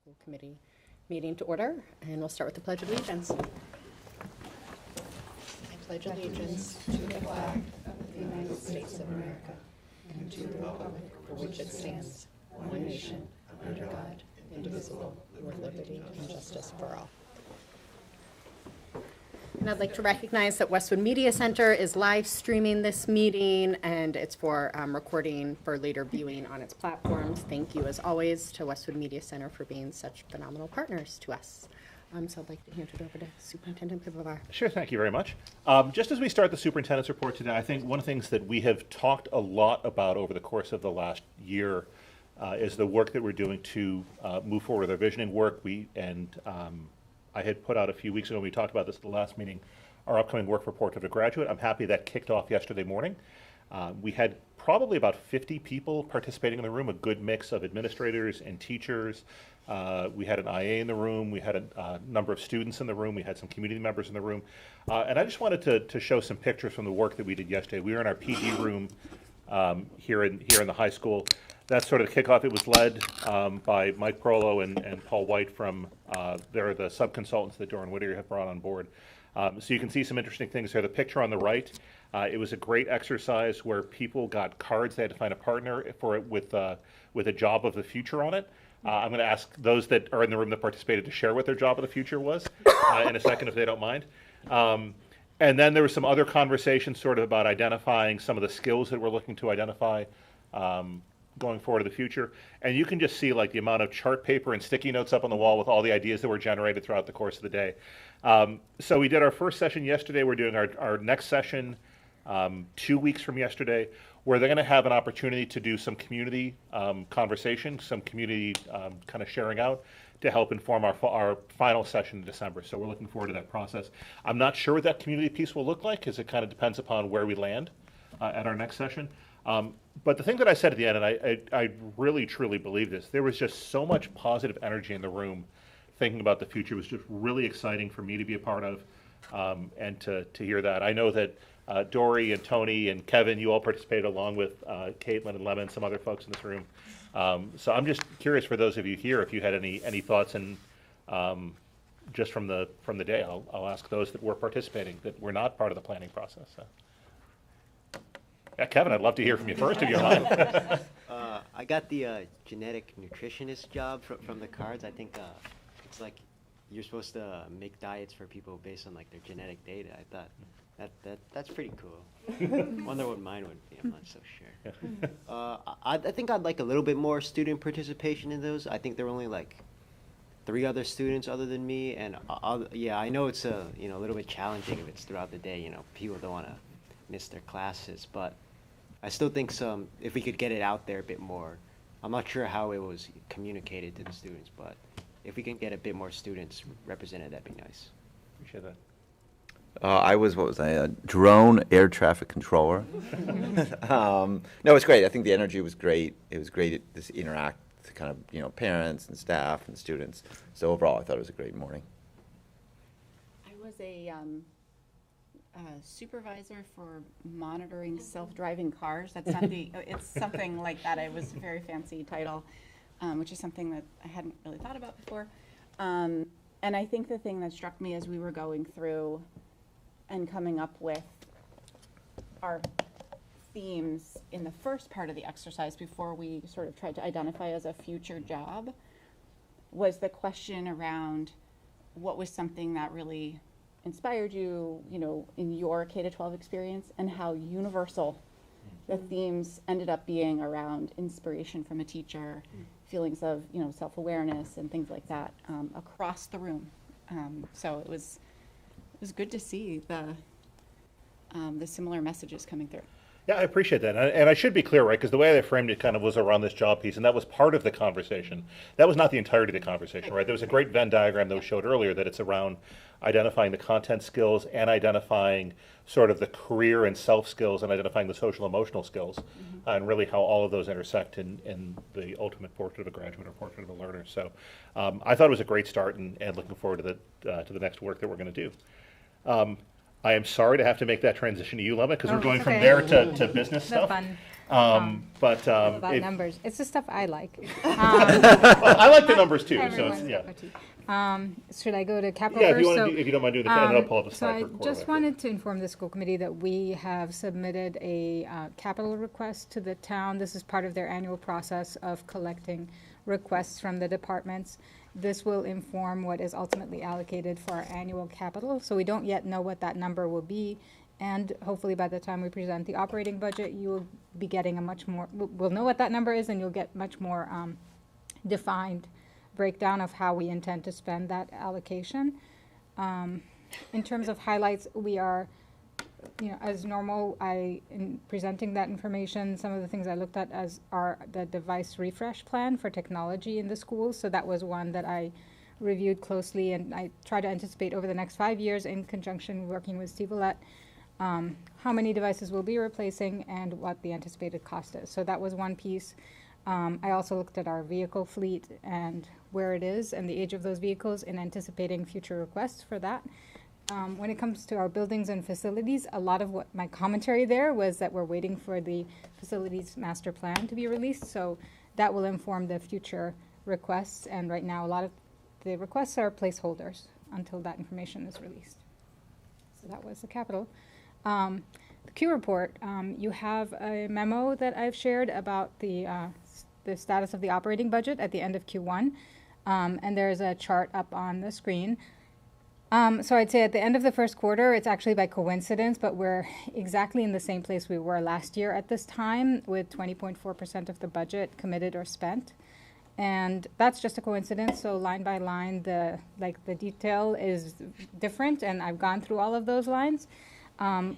School Committee meeting to order, and we'll start with the Pledge of Allegiance. I pledge allegiance to the flag of the United States of America and to the republic for which it stands, one nation, under God, indivisible, with liberty and justice for all. And I'd like to recognize that Westwood Media Center is live streaming this meeting, and it's for recording for later viewing on its platforms. Thank you, as always, to Westwood Media Center for being such phenomenal partners to us. So I'd like to hand it over to Superintendent Pivovar. Sure, thank you very much. Just as we start the superintendent's report today, I think one of the things that we have talked a lot about over the course of the last year is the work that we're doing to move forward with our visioning work. I had put out a few weeks ago, we talked about this at the last meeting, our upcoming work for Portrait of a Graduate. I'm happy that kicked off yesterday morning. We had probably about 50 people participating in the room, a good mix of administrators and teachers. We had an IA in the room, we had a number of students in the room, we had some community members in the room. And I just wanted to show some pictures from the work that we did yesterday. We were in our PD room here in the high school. That sort of kickoff, it was led by Mike Prolo and Paul White from, they're the sub-consultants that Doran Whittier have brought on board. So you can see some interesting things there. The picture on the right, it was a great exercise where people got cards. They had to find a partner for it with a job of the future on it. I'm going to ask those that are in the room that participated to share what their job of the future was in a second, if they don't mind. And then there was some other conversations sort of about identifying some of the skills that we're looking to identify going forward to the future. And you can just see like the amount of chart paper and sticky notes up on the wall with all the ideas that were generated throughout the course of the day. So we did our first session yesterday. We're doing our next session 2 weeks from yesterday, where they're going to have an opportunity to do some community conversation, some community kind of sharing out to help inform our final session in December. So we're looking forward to that process. I'm not sure what that community piece will look like, because it kind of depends upon where we land at our next session. But the thing that I said at the end, and I really truly believe this, there was just so much positive energy in the room thinking about the future. It was just really exciting for me to be a part of and to hear that. I know that Dory and Tony and Kevin, you all participated along with Caitlin and Lemon, some other folks in this room. So I'm just curious for those of you here, if you had any thoughts and just from the day. I'll ask those that were participating that were not part of the planning process. So. Yeah, Kevin, I'd love to hear from you first if you don't mind. I got the genetic nutritionist job from the cards. I think it's like you're supposed to make diets for people based on like their genetic data. I thought that's pretty cool. Wonder what mine would be. I'm not so sure. I think I'd like a little bit more student participation in those. I think there were only like 3 other students other than me, and yeah, I know it's a little bit challenging if it's throughout the day. People don't want to miss their classes, but I still think if we could get it out there a bit more. I'm not sure how it was communicated to the students, but if we can get a bit more students represented, that'd be nice. Appreciate that. I was, a drone air traffic controller. No, it's great. I think the energy was great. It was great to interact with kind of, parents and staff and students. So overall, I thought it was a great morning. I was a supervisor for monitoring self-driving cars. That's not it's something like that. It was a very fancy title, which is something that I hadn't really thought about before. And I think the thing that struck me as we were going through and coming up with our themes in the first part of the exercise before we sort of tried to identify as a future job was the question around what was something that really inspired you, in your K-12 experience, and how universal the themes ended up being around inspiration from a teacher, feelings of, self-awareness and things like that across the room. So it was good to see the similar messages coming through. Yeah, I appreciate that. And I should be clear, right, because the way I framed it kind of was around this job piece, and that was part of the conversation. That was not the entirety of the conversation, right? There was a great Venn diagram that was showed earlier that it's around identifying the content skills and identifying sort of the career and self skills and identifying the social emotional skills, and really how all of those intersect in the ultimate portrait of a graduate or portrait of a learner. So I thought it was a great start, and looking forward to the next work that we're going to do. I am sorry to have to make that transition to you, Lemma, because we're going from there to business stuff. Fun. But About if- numbers. It's the stuff I like. I like the numbers too, so it's, Everyone's yeah. cup of tea. Should I go to capital Yeah, if first? you want to, if you don't mind doing the, and then I'll pull up a So slide I for quarterback. just wanted to inform the school committee that we have submitted a capital request to the town. This is part of their annual process of collecting requests from the departments. This will inform what is ultimately allocated for our annual capital. So we don't yet know what that number will be. And hopefully by the time we present the operating budget, you will be getting a much more, we'll know what that number is, and you'll get much more defined breakdown of how we intend to spend that allocation. In terms of highlights, we are, as normal, in presenting that information, some of the things I looked at are the device refresh plan for technology in the schools. So that was one that I reviewed closely, and I try to anticipate over the next 5 years in conjunction working with Steve Willett, how many devices we'll be replacing and what the anticipated cost is. So that was one piece. I also looked at our vehicle fleet and where it is and the age of those vehicles in anticipating future requests for that. When it comes to our buildings and facilities, a lot of what my commentary there was that we're waiting for the facilities master plan to be released. So that will inform the future requests. And right now, a lot of the requests are placeholders until that information is released. So that was the capital. The Q report, you have a memo that I've shared about the status of the operating budget at the end of Q1. And there's a chart up on the screen. So I'd say at the end of the first quarter, it's actually by coincidence, but we're exactly in the same place we were last year at this time, with 20.4% of the budget committed or spent. And that's just a coincidence. So line by line, the detail is different, and I've gone through all of those lines.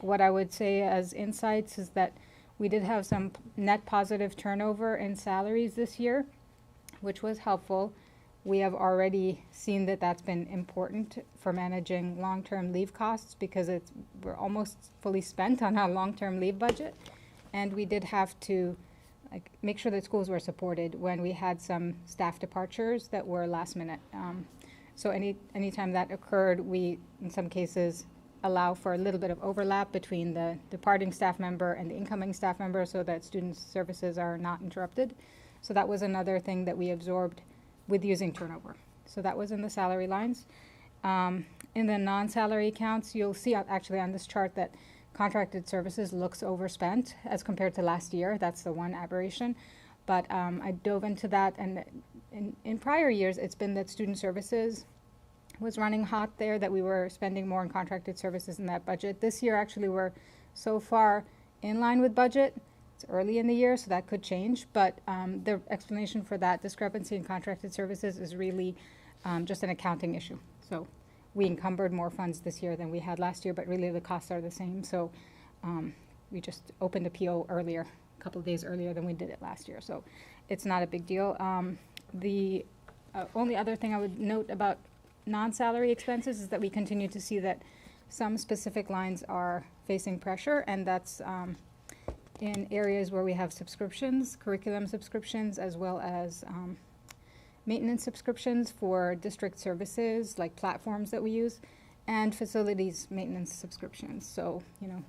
What I would say as insights is that we did have some net positive turnover in salaries this year, which was helpful. We have already seen that that's been important for managing long-term leave costs because we're almost fully spent on our long-term leave budget. And we did have to make sure that schools were supported when we had some staff departures that were last minute. So anytime that occurred, we, in some cases, allow for a little bit of overlap between the departing staff member and the incoming staff member so that student services are not interrupted. So that was another thing that we absorbed with using turnover. So that was in the salary lines. In the non-salary accounts, you'll see actually on this chart that contracted services looks overspent as compared to last year. That's the one aberration. But I dove into that, and in prior years, it's been that student services was running hot there, that we were spending more on contracted services in that budget. This year, actually, we're so far in line with budget. It's early in the year, so that could change. But the explanation for that discrepancy in contracted services is really just an accounting issue. So we encumbered more funds this year than we had last year, but really the costs are the same. So we just opened a PO earlier, a couple of days earlier than we did it last year. So it's not a big deal. The only other thing I would note about non-salary expenses is that we continue to see that some specific lines are facing pressure, and that's in areas where we have subscriptions, curriculum subscriptions, as well as maintenance subscriptions for district services like platforms that we use, and facilities maintenance subscriptions. So,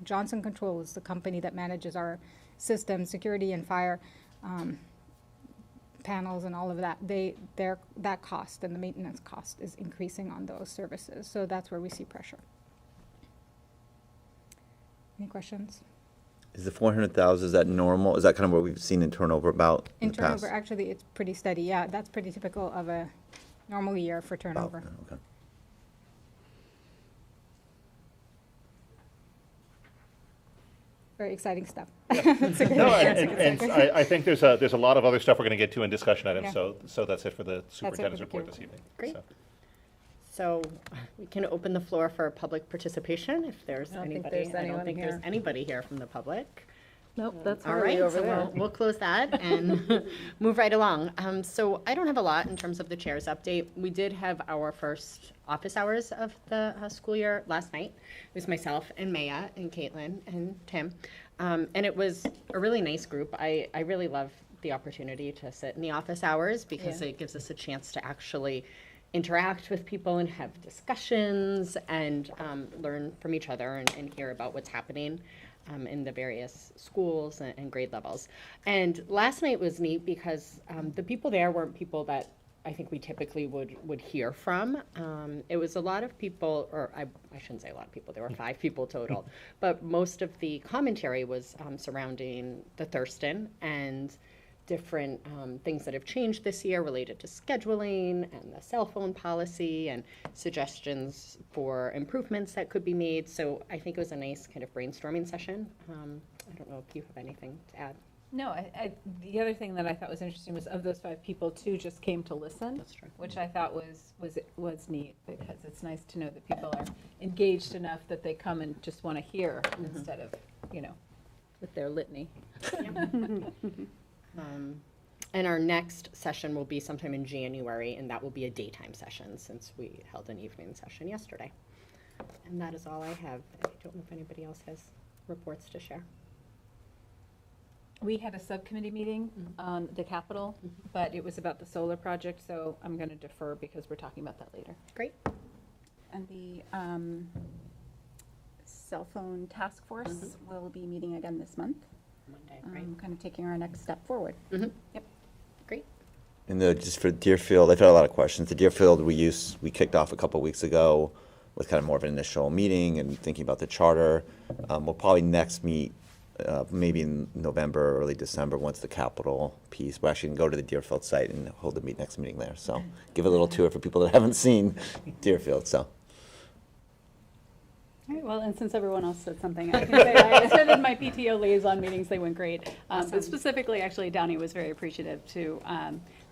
Johnson Control is the company that manages our system, security and fire panels and all of that. That cost and the maintenance cost is increasing on those services. So that's where we see pressure. Any questions? Is the 400,000, is that normal? Is that kind of what we've seen in turnover about in In the past? turnover, actually, it's pretty steady. Yeah, that's pretty typical of a normal year for turnover. Okay. Very exciting stuff. No, and I think there's a lot of other stuff we're going to get to in discussion items, Yeah. so that's it for the superintendent's the report Q. this evening. Great. So. So we can open the floor for public participation if there's I don't think anybody. there's I don't anyone think there's here. anybody here from the public. Nope, that's All Harley right, over so there. we'll close that and move right along. So I don't have a lot in terms of the chair's update. We did have our first office hours of the school year last night. It was myself and Maya and Caitlin and Tim. And it was a really nice group. I really love the opportunity to sit in the office hours because Yeah. it gives us a chance to actually interact with people and have discussions and learn from each other and hear about what's happening. in the various schools and grade levels. And last night was neat because the people there weren't people that I think we typically would hear from. It was a lot of people, or I shouldn't say a lot of people, there were 5 people total, but most of the commentary was surrounding the Thurston and different things that have changed this year related to scheduling and the cell phone policy and suggestions for improvements that could be made. So I think it was a nice kind of brainstorming session. I don't know if you have anything to add. No, the other thing that I thought was interesting was of those 5 people, 2 just came to listen. That's true. Which I thought was neat, because it's nice to know that people are engaged enough that they come and just want to hear instead of, with their litany. And our next session will be sometime in January, and that will be a daytime session since we held an evening session yesterday. And that is all I have. I don't know if anybody else has reports to share. We had a subcommittee meeting on the Capitol, but it was about the solar project, so I'm going to defer because we're talking about that later. Great. And the cell phone task force will be meeting again this month. Monday, right? Kind of taking our next step forward. Yep. Great. And just for Deerfield, I've had a lot of questions. The Deerfield we kicked off a couple weeks ago with kind of more of an initial meeting and thinking about the charter. We'll probably next meet maybe in November, early December, once the Capitol piece. We're actually going to go to the Deerfield site and hold the next meeting there. So give a little tour for people that haven't seen Deerfield. So. All right, well, and since everyone else said something, I can say I attended my PTO liaison meetings. They went great. But specifically, actually, Downey was very appreciative to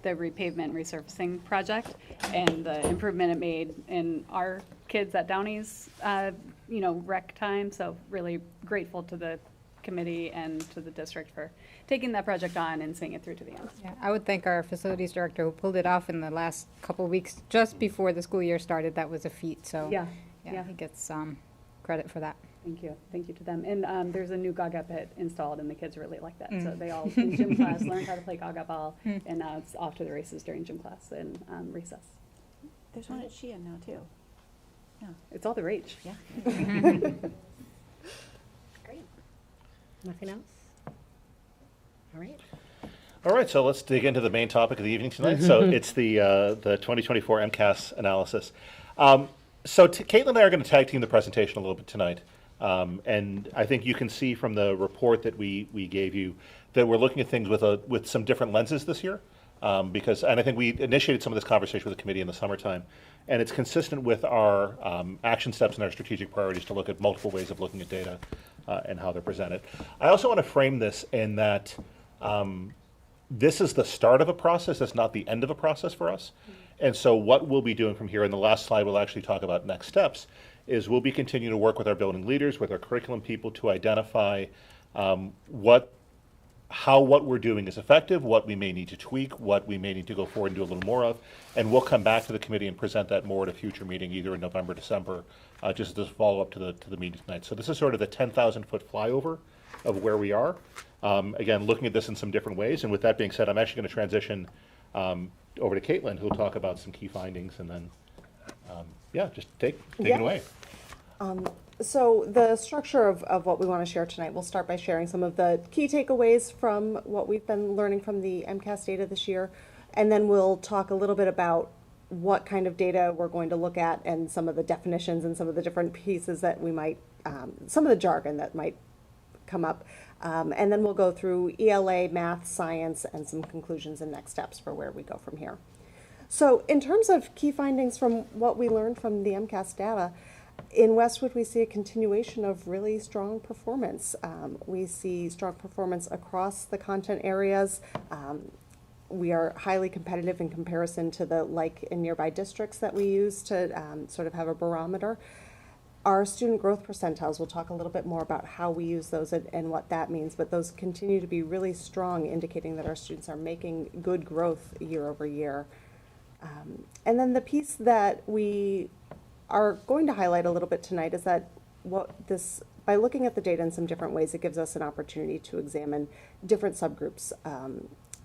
the repavement resurfacing project and the improvement it made in our kids at Downey's, rec time. So really grateful to the committee and to the district for taking that project on and seeing it through to the end. Yeah, I would thank our facilities director who pulled it off in the last couple of weeks, just before the school year started. That was a feat, so Yeah. he gets credit for that. Thank you to them. And there's a new Gaga pit installed, and the kids really like that. So they all, in gym class, learned how to play Gaga ball, and now it's off to the races during gym class and recess. There's one at Sheehan now, too. It's all the rage. Yeah. Great. Nothing else? All right. All right, so let's dig into the main topic of the evening tonight. So it's the 2024 MCAS analysis. So Caitlin and I are going to tag team the presentation a little bit tonight. And I think you can see from the report that we gave you that we're looking at things with some different lenses this year. And I think we initiated some of this conversation with the committee in the summertime. And it's consistent with our action steps and our strategic priorities to look at multiple ways of looking at data and how they're presented. I also want to frame this in that this is the start of a process. That's not the end of a process for us. And so what we'll be doing from here, and the last slide we'll actually talk about next steps, is we'll be continuing to work with our building leaders, with our curriculum people to identify what we're doing is effective, what we may need to tweak, what we may need to go forward and do a little more of. And we'll come back to the committee and present that more at a future meeting, either in November, December, just as a follow-up to the meeting tonight. So this is sort of the 10,000-foot flyover of where we are. Again, looking at this in some different ways. And with that being said, I'm actually going to transition over to Caitlin, who'll talk about some key findings, and then, just take it away. So the structure of what we want to share tonight, we'll start by sharing some of the key takeaways from what we've been learning from the MCAS data this year, and then we'll talk a little bit about what kind of data we're going to look at and some of the definitions and some of the different pieces that we might, some of the jargon that might come up. And then we'll go through ELA, math, science, and some conclusions and next steps for where we go from here. So in terms of key findings from what we learned from the MCAS data, in Westwood we see a continuation of really strong performance. We see strong performance across the content areas. We are highly competitive in comparison to the like and nearby districts that we use to sort of have a barometer. Our student growth percentiles, we'll talk a little bit more about how we use those and what that means, but those continue to be really strong, indicating that our students are making good growth year over year. And then the piece that we are going to highlight a little bit tonight is that by looking at the data in some different ways, it gives us an opportunity to examine different subgroups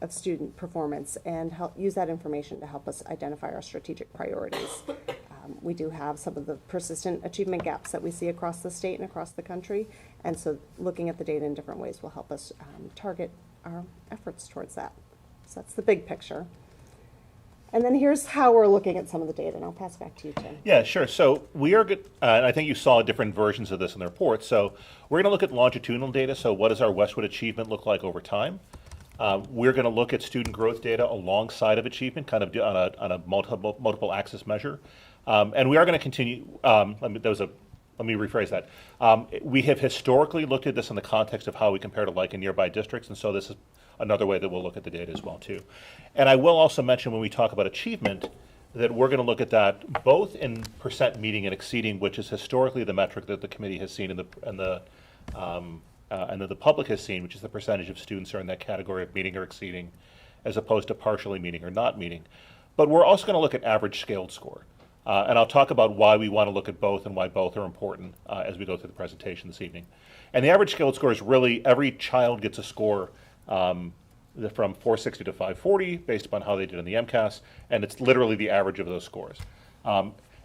of student performance and use that information to help us identify our strategic priorities. We do have some of the persistent achievement gaps that we see across the state and across the country. And so looking at the data in different ways will help us target our efforts towards that. So that's the big picture. And then here's how we're looking at some of the data, and I'll pass back to you, Tim. Yeah, sure. So we are good, and I think you saw different versions of this in the report. So we're going to look at longitudinal data. So what does our Westwood achievement look like over time? We're going to look at student growth data alongside of achievement, kind of on a multiple axis measure. And we are going to continue. Let me rephrase that. We have historically looked at this in the context of how we compare to like and nearby districts, and so this is another way that we'll look at the data as well too. And I will also mention when we talk about achievement that we're going to look at that both in percent meeting and exceeding, which is historically the metric that the committee has seen and that the public has seen, which is the percentage of students who are in that category of meeting or exceeding, as opposed to partially meeting or not meeting. But we're also going to look at average scaled score. And I'll talk about why we want to look at both and why both are important as we go through the presentation this evening. And the average scaled score is really every child gets a score from 460 to 540 based upon how they did in the MCAS, and it's literally the average of those scores.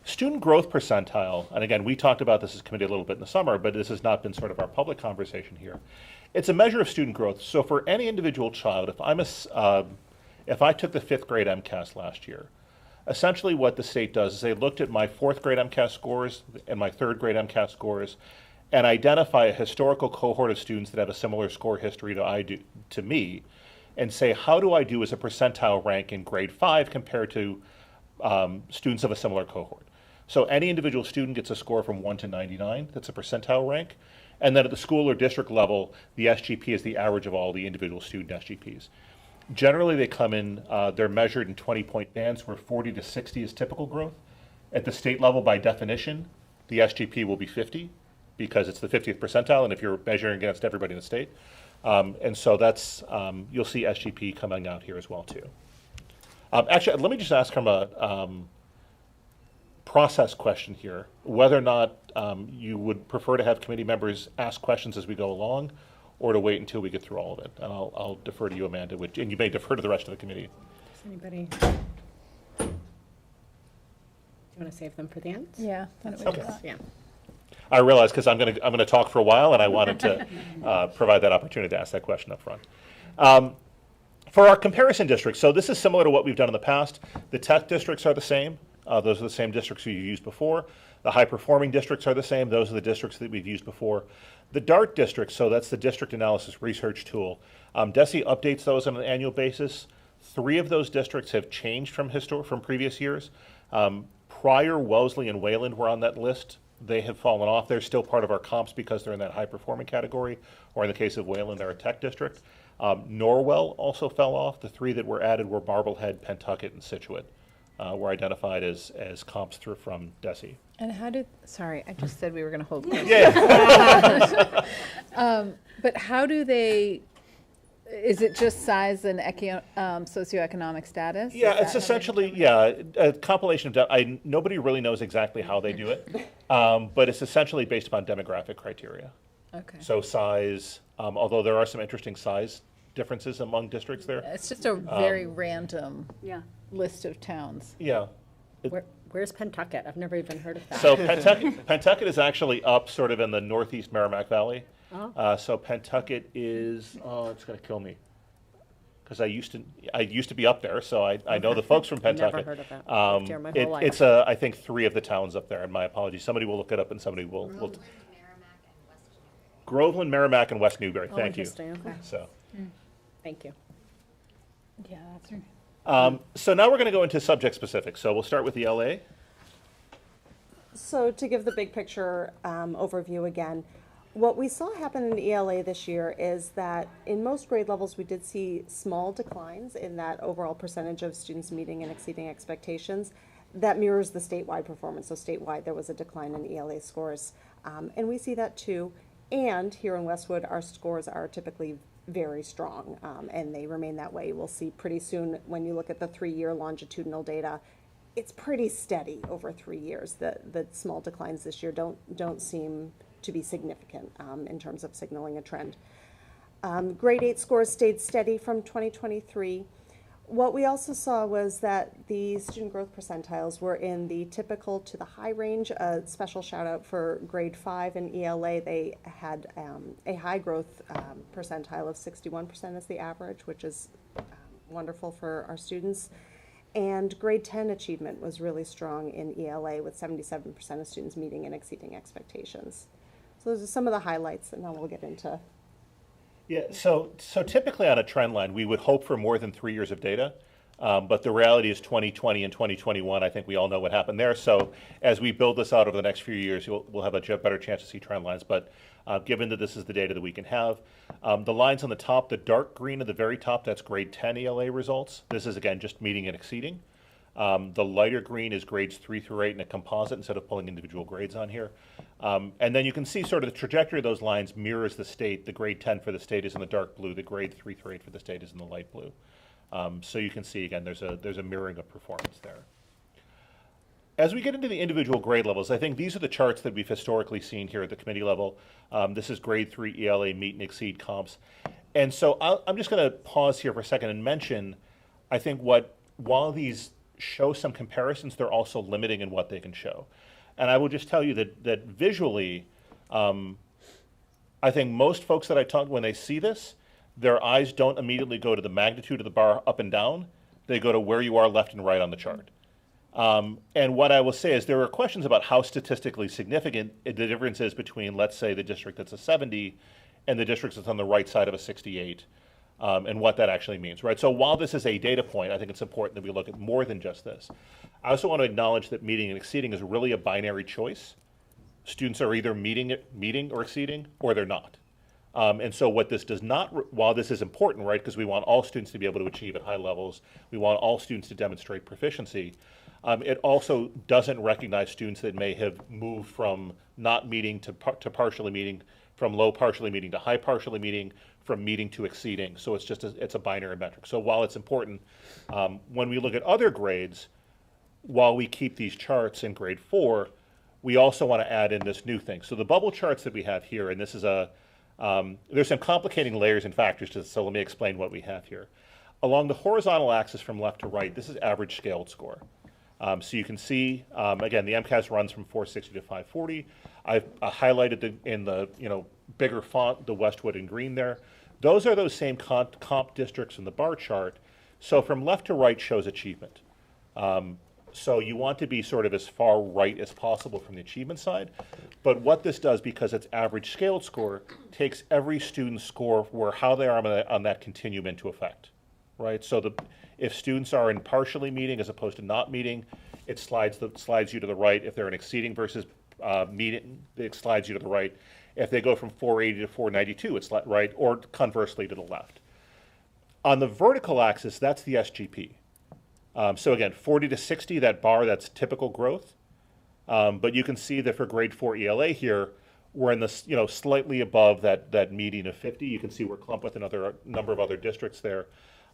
Student growth percentile, and again, we talked about this as a committee a little bit in the summer, but this has not been sort of our public conversation here. It's a measure of student growth. So for any individual child, if I took the 5th grade MCAS last year, essentially what the state does is they looked at my 4th grade MCAS scores and my 3rd grade MCAS scores and identify a historical cohort of students that have a similar score history to me and say, how do I do as a percentile rank in grade 5 compared to students of a similar cohort? So any individual student gets a score from 1 to 99, that's a percentile rank. And then at the school or district level, the SGP is the average of all the individual student SGPs. Generally, they come in, they're measured in 20-point bands where 40 to 60 is typical growth. At the state level, by definition, the SGP will be 50 because it's the 50th percentile, and if you're measuring against everybody in the state. And so that's, you'll see SGP coming out here as well, too. Actually, let me just ask from a process question here, whether or not you would prefer to have committee members ask questions as we go along, or to wait until we get through all of it. And I'll defer to you, Amanda, and you may defer to the rest of the committee. Does anybody? Do you want to save them for the end? Yeah. Why don't we do that? Yeah. I realize because I'm gonna talk for a while, and I wanted to provide that opportunity to ask that question up front. For our comparison districts, so this is similar to what we've done in the past. The tech districts are the same. Those are the same districts we've used before. The high-performing districts are the same. Those are the districts that we've used before. The DART districts, so that's the District Analysis Research Tool. DESE updates those on an annual basis. 3 of those districts have changed from previous years. Prior, Wellesley and Wayland were on that list. They have fallen off. They're still part of our comps because they're in that high-performing category, or in the case of Wayland, they're a tech district. Norwell also fell off. The 3 that were added were Marblehead, Pentucket, and Scituate. Were identified as comps from DESE. And how did, sorry, I just said we were going to hold close. Yeah. But how do they, is it just size and socioeconomic status? Yeah, Is it's that essentially, a compilation of, nobody really knows exactly how they do it, but it's essentially based upon demographic criteria. Okay. So size, although there are some interesting size differences among districts there. It's just a very random Yeah. list of towns. Yeah. Where's Pentucket? I've never even heard of that. So Pentucket is actually up sort of in the northeast Merrimack Valley. Oh. So Pentucket is, it's going to kill me. Because I used to be up there, so I know the folks from Pentucket. Never heard of that. Lived here my whole life. It's I think 3 of the towns up there, and my apologies. Somebody will look it up and somebody will. Groveland, Merrimack, and West Newbury. Oh, Thank you. interesting. Okay. So. Thank you. Yeah, that's right. So now we're going to go into subject specific. So we'll start with the LA. So to give the big picture overview again, what we saw happen in ELA this year is that in most grade levels we did see small declines in that overall percentage of students meeting and exceeding expectations. That mirrors the statewide performance. So statewide there was a decline in ELA scores. And we see that too. And here in Westwood our scores are typically very strong, and they remain that way. We'll see pretty soon when you look at the 3-year longitudinal data, it's pretty steady over 3 years. The small declines this year don't seem to be significant in terms of signaling a trend. Grade 8 scores stayed steady from 2023. What we also saw was that the student growth percentiles were in the typical to the high range. A special shout out for grade 5 in ELA. They had a high growth percentile of 61% as the average, which is wonderful for our students. And grade 10 achievement was really strong in ELA with 77% of students meeting and exceeding expectations. So those are some of the highlights, and now we'll get into. Yeah, so typically on a trend line, we would hope for more than 3 years of data, but the reality is 2020 and 2021, I think we all know what happened there. So as we build this out over the next few years, we'll have a better chance to see trend lines. But given that this is the data that we can have, the lines on the top, the dark green at the very top, that's grade 10 ELA results. This is, again, just meeting and exceeding. The lighter green is grades 3 through 8 in a composite instead of pulling individual grades on here. And then you can see sort of the trajectory of those lines mirrors the state. The grade 10 for the state is in the dark blue. The grade 3 through 8 for the state is in the light blue. So you can see, again, there's a mirroring of performance there. As we get into the individual grade levels, I think these are the charts that we've historically seen here at the committee level. This is grade 3 ELA meet and exceed comps. And so I'm just going to pause here for a second and mention, I think while these show some comparisons, they're also limiting in what they can show. And I will just tell you that visually, I think most folks that I talk to, when they see this, their eyes don't immediately go to the magnitude of the bar up and down. They go to where you are left and right on the chart. And what I will say is there are questions about how statistically significant the difference is between, let's say, the district that's a 70 and the district that's on the right side of a 68. And what that actually means, right? So while this is a data point, I think it's important that we look at more than just this. I also want to acknowledge that meeting and exceeding is really a binary choice. Students are either meeting or exceeding, or they're not. And so what this does not, while this is important, right, because we want all students to be able to achieve at high levels, we want all students to demonstrate proficiency, it also doesn't recognize students that may have moved from not meeting to partially meeting, from low partially meeting to high partially meeting, from meeting to exceeding. So it's just it's a binary metric. So while it's important, when we look at other grades, while we keep these charts in grade 4, we also want to add in this new thing. So the bubble charts that we have here, and this is there's some complicating layers and factors to this, so let me explain what we have here. Along the horizontal axis from left to right, this is average scaled score. So you can see, again, the MCAS runs from 460 to 540. I've highlighted in the bigger font, the Westwood in green there. Those are those same comp districts in the bar chart. So from left to right shows achievement. So you want to be sort of as far right as possible from the achievement side. But what this does, because it's average scaled score, takes every student's score where how they are on that continuum into effect, right? So if students are in partially meeting as opposed to not meeting, it slides you to the right. If they're in exceeding versus meeting, it slides you to the right. If they go from 480 to 492, it's right, or conversely to the left. On the vertical axis, that's the SGP. So again, 40 to 60, that bar, that's typical growth. But you can see that for grade 4 ELA here, we're in the slightly above that median of 50. You can see we're clumped with another number of other districts there.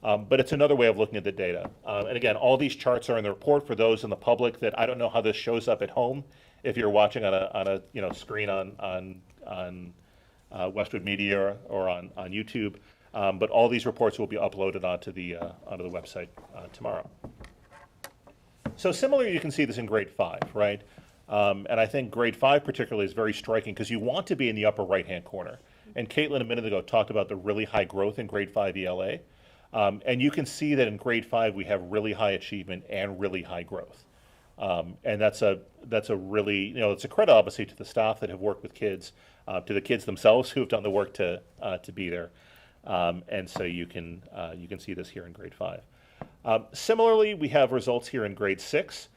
But it's another way of looking at the data. And again, all these charts are in the report for those in the public that I don't know how this shows up at home. If you're watching on a screen on Westwood Media or on YouTube, but all these reports will be uploaded onto the website tomorrow. So similarly, you can see this in grade 5, right? And I think grade 5 particularly is very striking because you want to be in the upper right-hand corner. And Caitlin a minute ago talked about the really high growth in grade 5 ELA. And you can see that in grade 5 we have really high achievement and really high growth. And that's a really, it's a credit obviously to the staff that have worked with kids, to the kids themselves who have done the work to be there. And so you can see this here in grade 5. Similarly, we have results here in grade 6.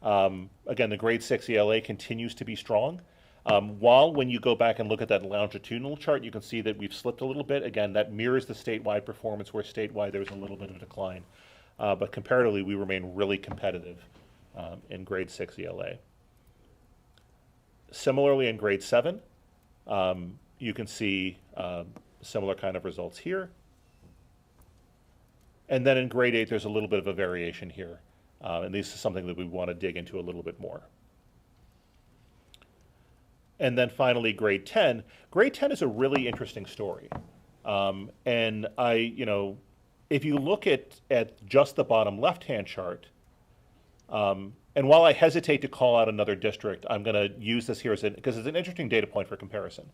Again, the grade 6 ELA continues to be strong. While when you go back and look at that longitudinal chart, you can see that we've slipped a little bit. Again, that mirrors the statewide performance, where statewide there was a little bit of a decline. But comparatively, we remain really competitive in grade 6 ELA. Similarly, in grade 7, you can see similar kind of results here. And then in grade 8, there's a little bit of a variation here. And this is something that we want to dig into a little bit more. And then finally, grade 10. Grade 10 is a really interesting story. And if you look at just the bottom left-hand chart, and while I hesitate to call out another district, I'm going to use this here because it's an interesting data point for comparison.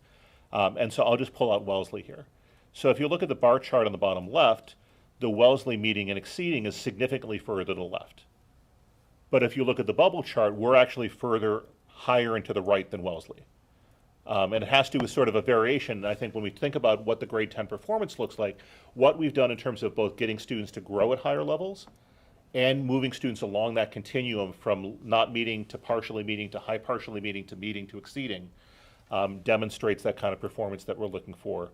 And so I'll just pull out Wellesley here. So if you look at the bar chart on the bottom left, the Wellesley meeting and exceeding is significantly further to the left. But if you look at the bubble chart, we're actually further higher and to the right than Wellesley. And it has to do with sort of a variation. I think when we think about what the grade 10 performance looks like, what we've done in terms of both getting students to grow at higher levels and moving students along that continuum from not meeting to partially meeting to high partially meeting to exceeding demonstrates that kind of performance that we're looking for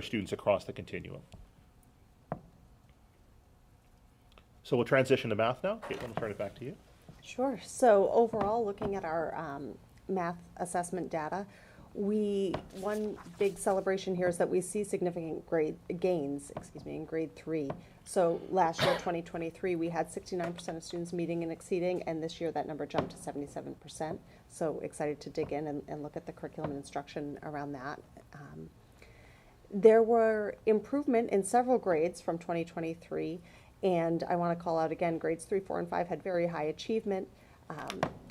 students across the continuum. So we'll transition to math now. Caitlin, I'll turn it back to you. Sure. So overall, looking at our math assessment data, one big celebration here is that we see significant grade gains, in grade 3. So last year, 2023, we had 69% of students meeting and exceeding, and this year that number jumped to 77%. So excited to dig in and look at the curriculum and instruction around that. There were improvement in several grades from 2023, and I want to call out again, grades 3, 4, and 5 had very high achievement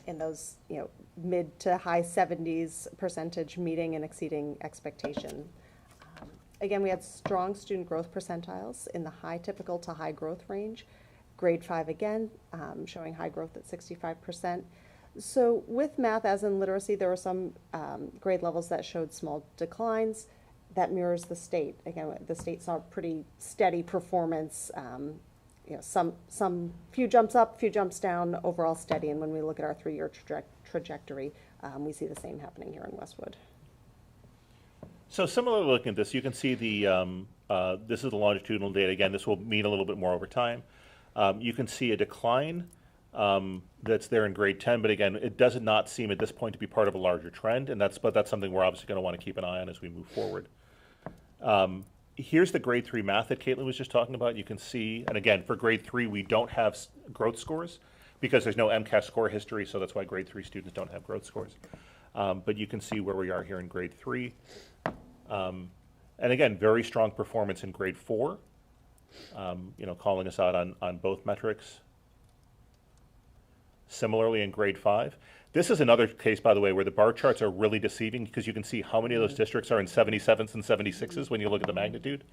in those, mid to high 70s percentage meeting and exceeding expectation. Again, we had strong student growth percentiles in the high typical to high growth range. Grade 5 again, showing high growth at 65%. So with math, as in literacy, there were some grade levels that showed small declines. That mirrors the state. Again, the state saw pretty steady performance. Some few jumps up, few jumps down, overall steady. And when we look at our 3-year trajectory, we see the same happening here in Westwood. So similarly looking at this, you can see this is the longitudinal data. Again, this will mean a little bit more over time. You can see a decline that's there in grade 10, but again, it does not seem at this point to be part of a larger trend, but that's something we're obviously going to want to keep an eye on as we move forward. Here's the grade 3 math that Caitlin was just talking about. You can see, and again, for grade 3, we don't have growth scores because there's no MCAS score history, so that's why grade 3 students don't have growth scores. But you can see where we are here in grade 3. And again, very strong performance in grade 4, calling us out on both metrics. Similarly in grade 5. This is another case, by the way, where the bar charts are really deceiving because you can see how many of those districts are in 77s and 76s when you look at the magnitude.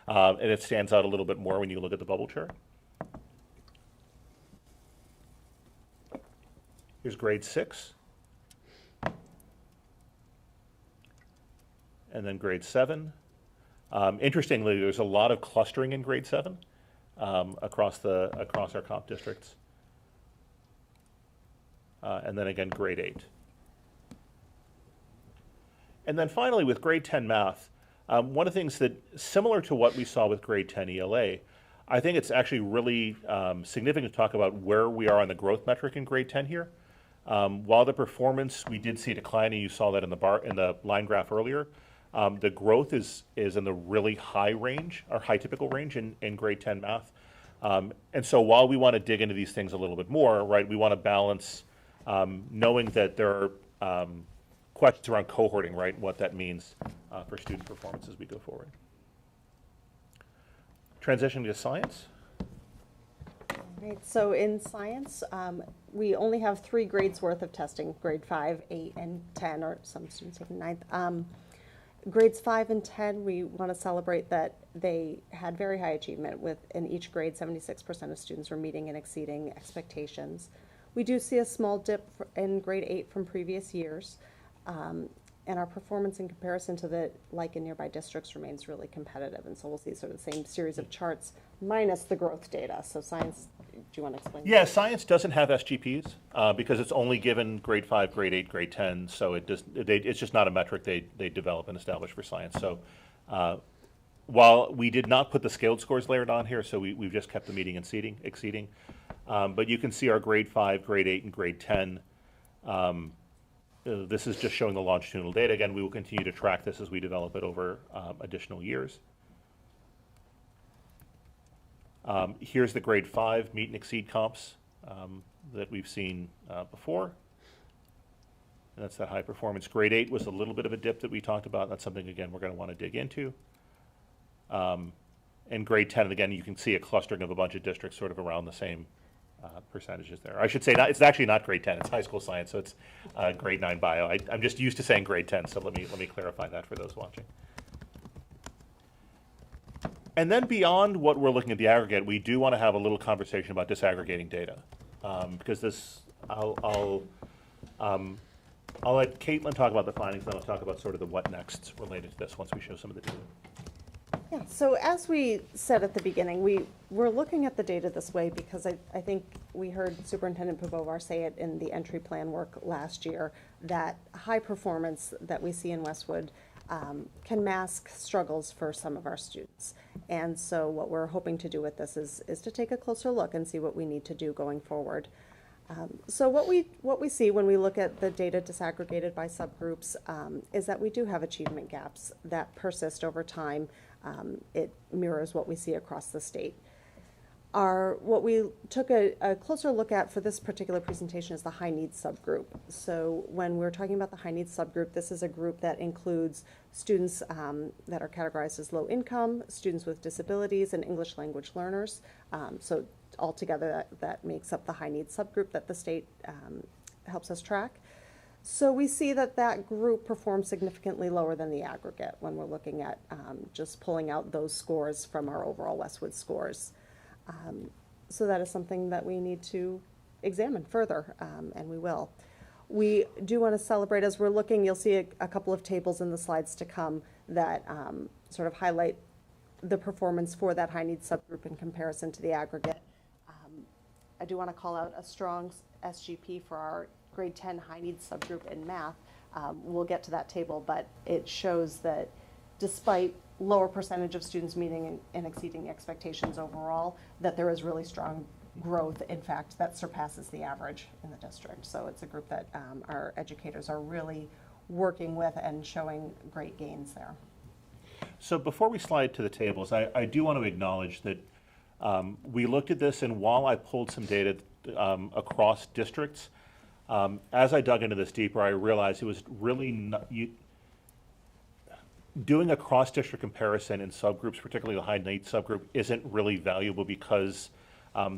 And it stands out a little bit more when you look at the bubble chart. Here's grade 6. And then grade 7. Interestingly, there's a lot of clustering in grade 7 across our comp districts. And then again, grade 8. And then finally, with grade 10 math, one of the things that, similar to what we saw with grade 10 ELA, I think it's actually really significant to talk about where we are on the growth metric in grade 10 here. While the performance, we did see declining, you saw that in the line graph earlier, the growth is in the really high range, or high typical range in grade 10 math. And so while we want to dig into these things a little bit more, right, we want to balance knowing that there are questions around cohorting, right, what that means for student performance as we go forward. Transitioning to science. Right, so in science, we only have 3 grades worth of testing, grade 5, 8, and 10, or some students taking 9th. Grades 5 and 10, we want to celebrate that they had very high achievement with, in each grade, 76% of students were meeting and exceeding expectations. We do see a small dip in grade 8 from previous years, and our performance in comparison to the like and nearby districts remains really competitive, and so we'll see sort of the same series of charts minus the growth data. So science, do you want to explain? Yeah, science doesn't have SGPs because it's only given grade 5, grade 8, grade 10, so it's just not a metric they develop and establish for science. So while we did not put the scaled scores layered on here, so we've just kept the meeting and exceeding. But you can see our grade 5, grade 8, and grade 10. This is just showing the longitudinal data. Again, we will continue to track this as we develop it over additional years. Here's the grade 5 meet and exceed comps that we've seen before. And that's that high performance. Grade 8 was a little bit of a dip that we talked about. That's something, again, we're going to want to dig into. in grade 10, and again, you can see a clustering of a bunch of districts sort of around the same percentages there. I should say, it's actually not grade 10, it's high school science, so it's grade 9 bio. I'm just used to saying grade 10, so let me clarify that for those watching. And then beyond what we're looking at the aggregate, we do want to have a little conversation about disaggregating data, because this, I'll let Caitlin talk about the findings, then I'll talk about sort of the what next related to this once we show some of the data. Yeah, so as we said at the beginning, we're looking at the data this way because I think we heard Superintendent Pavovar say it in the entry plan work last year, that high performance that we see in Westwood can mask struggles for some of our students. And so what we're hoping to do with this is to take a closer look and see what we need to do going forward. So what we see when we look at the data disaggregated by subgroups is that we do have achievement gaps that persist over time. It mirrors what we see across the state. What we took a closer look at for this particular presentation is the high needs subgroup. So when we're talking about the high needs subgroup, this is a group that includes students that are categorized as low income, students with disabilities, and English language learners. So altogether that makes up the high needs subgroup that the state helps us track. So we see that group performs significantly lower than the aggregate when we're looking at just pulling out those scores from our overall Westwood scores. So that is something that we need to examine further, and we will. We do want to celebrate, as we're looking, you'll see a couple of tables in the slides to come that sort of highlight the performance for that high needs subgroup in comparison to the aggregate. I do want to call out a strong SGP for our grade 10 high needs subgroup in math. We'll get to that table, but it shows that despite lower percentage of students meeting and exceeding expectations overall, that there is really strong growth, in fact, that surpasses the average in the district. So it's a group that our educators are really working with and showing great gains there. So before we slide to the tables, I do want to acknowledge that we looked at this, and while I pulled some data across districts, as I dug into this deeper, I realized it was really doing a cross-district comparison in subgroups, particularly the high needs subgroup, isn't really valuable because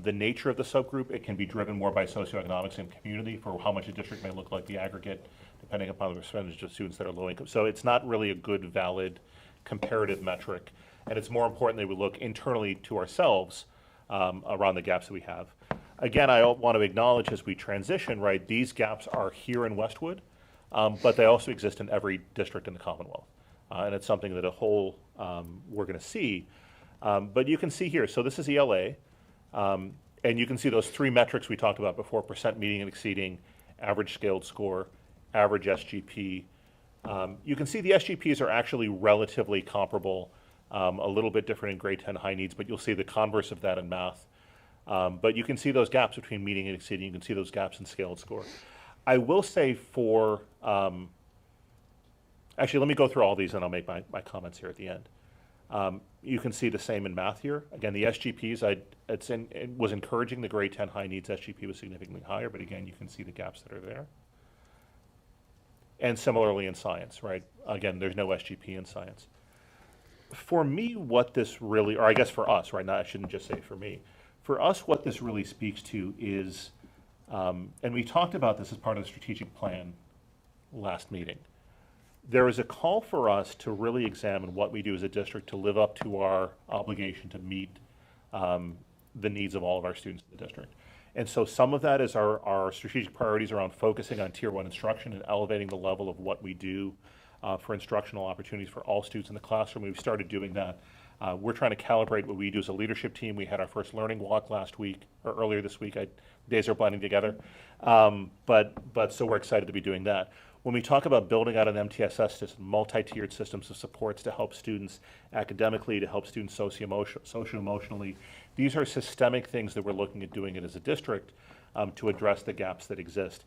the nature of the subgroup, it can be driven more by socioeconomics and community for how much a district may look like the aggregate, depending upon the percentage of students that are low income. So it's not really a good, valid comparative metric. And it's more important that we look internally to ourselves around the gaps that we have. Again, I want to acknowledge as we transition, right, these gaps are here in Westwood, but they also exist in every district in the Commonwealth. And it's something that we're going to see. But you can see here, so this is ELA, and you can see those three metrics we talked about before: percent meeting and exceeding, average scaled score, average SGP. You can see the SGPs are actually relatively comparable, a little bit different in grade 10 high needs, but you'll see the converse of that in math. But you can see those gaps between meeting and exceeding. You can see those gaps in scaled score. I will say for, actually, let me go through all these and I'll make my comments here at the end. You can see the same in math here. Again, the SGPs, it was encouraging. The grade 10 high needs SGP was significantly higher, but again, you can see the gaps that are there. And similarly in science, right? Again, there's no SGP in science. For me, what this really, or I guess for us, right now, I shouldn't just say for me. For us, what this really speaks to is, and we talked about this as part of the strategic plan last meeting. There is a call for us to really examine what we do as a district to live up to our obligation to meet the needs of all of our students in the district. And so some of that is our strategic priorities around focusing on Tier 1 instruction and elevating the level of what we do for instructional opportunities for all students in the classroom. We've started doing that. We're trying to calibrate what we do as a leadership team. We had our first learning walk last week, or earlier this week. Days are blending together. But so we're excited to be doing that. When we talk about building out an MTSS system, multi-tiered systems of supports to help students academically, to help students socio-emotionally, these are systemic things that we're looking at doing it as a district to address the gaps that exist.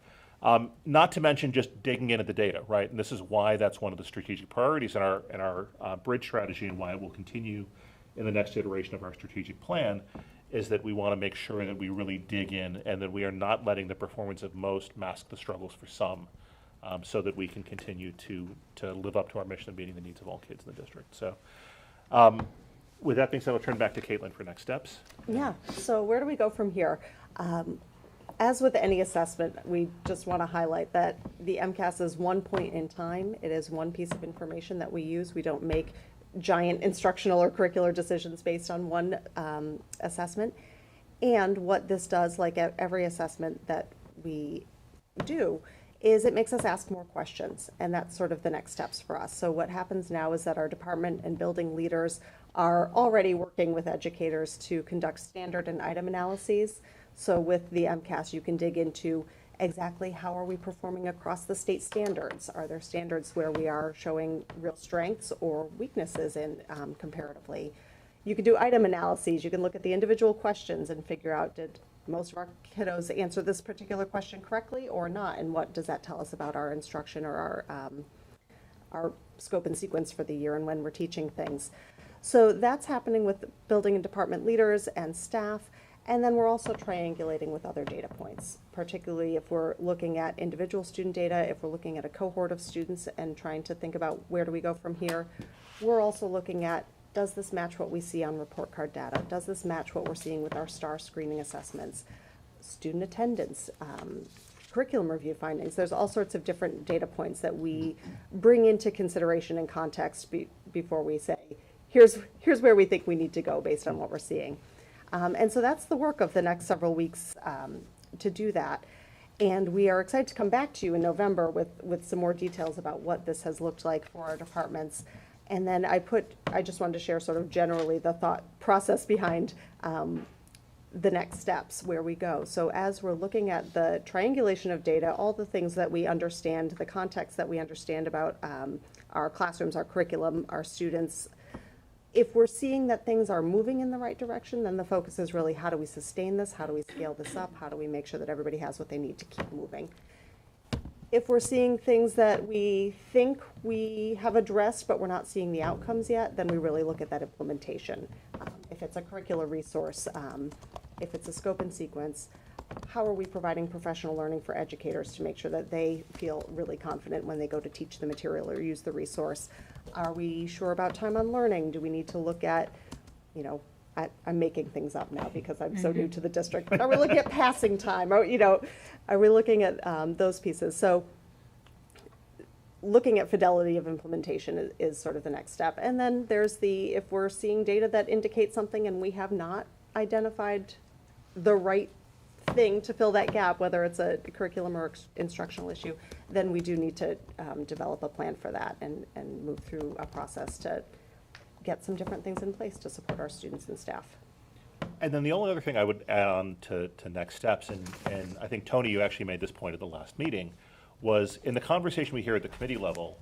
Not to mention just digging into the data, right? And this is why that's one of the strategic priorities in our bridge strategy, and why it will continue in the next iteration of our strategic plan, is that we want to make sure that we really dig in and that we are not letting the performance of most mask the struggles for some, so that we can continue to live up to our mission of meeting the needs of all kids in the district. So With that being said, I'll turn back to Caitlin for next steps. Yeah, so where do we go from here? As with any assessment, we just want to highlight that the MCAS is one point in time. It is one piece of information that we use. We don't make giant instructional or curricular decisions based on one assessment. And what this does, like every assessment that we do, is it makes us ask more questions, and that's sort of the next steps for us. So what happens now is that our department and building leaders are already working with educators to conduct standard and item analyses. So with the MCAS, you can dig into exactly how are we performing across the state standards. Are there standards where we are showing real strengths or weaknesses in comparatively? You can do item analyses. You can look at the individual questions and figure out, did most of our kiddos answer this particular question correctly or not? And what does that tell us about our instruction or our scope and sequence for the year and when we're teaching things? So that's happening with building and department leaders and staff. And then we're also triangulating with other data points, particularly if we're looking at individual student data, if we're looking at a cohort of students and trying to think about where do we go from here. We're also looking at, does this match what we see on report card data? Does this match what we're seeing with our STAR screening assessments? Student attendance, curriculum review findings. There's all sorts of different data points that we bring into consideration and context before we say, here's where we think we need to go based on what we're seeing. And so that's the work of the next several weeks to do that. And we are excited to come back to you in November with some more details about what this has looked like for our departments. And then I just wanted to share sort of generally the thought process behind the next steps, where we go. So as we're looking at the triangulation of data, all the things that we understand, the context that we understand about our classrooms, our curriculum, our students, if we're seeing that things are moving in the right direction, then the focus is really how do we sustain this? How do we scale this up? How do we make sure that everybody has what they need to keep moving? If we're seeing things that we think we have addressed, but we're not seeing the outcomes yet, then we really look at that implementation. If it's a curricular resource, if it's a scope and sequence, how are we providing professional learning for educators to make sure that they feel really confident when they go to teach the material or use the resource? Are we sure about time on learning? Do we need to look at, I'm making things up now because I'm so new to the district, but are we looking at passing time? Or, are we looking at those pieces? So looking at fidelity of implementation is sort of the next step. And then there's if we're seeing data that indicates something and we have not identified the right thing to fill that gap, whether it's a curriculum or instructional issue, then we do need to develop a plan for that and move through a process to get some different things in place to support our students and staff. And then the only other thing I would add on to next steps, and I think, Tony, you actually made this point at the last meeting, was in the conversation we have here at the committee level,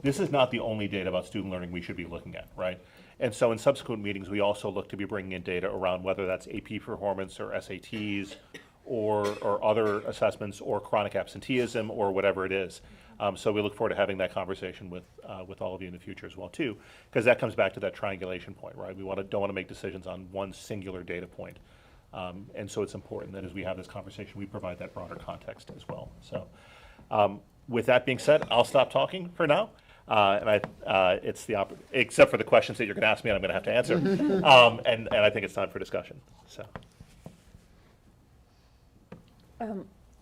this is not the only data about student learning we should be looking at, right? And so in subsequent meetings, we also look to be bringing in data around whether that's AP performance or SATs or other assessments or chronic absenteeism or whatever it is. So we look forward to having that conversation with all of you in the future as well too, because that comes back to that triangulation point, right? We don't want to make decisions on one singular data point. And so it's important that as we have this conversation, we provide that broader context as well. So with that being said, I'll stop talking for now. Except for the questions that you're going to ask me and I'm going to have to answer. And I think it's time for discussion.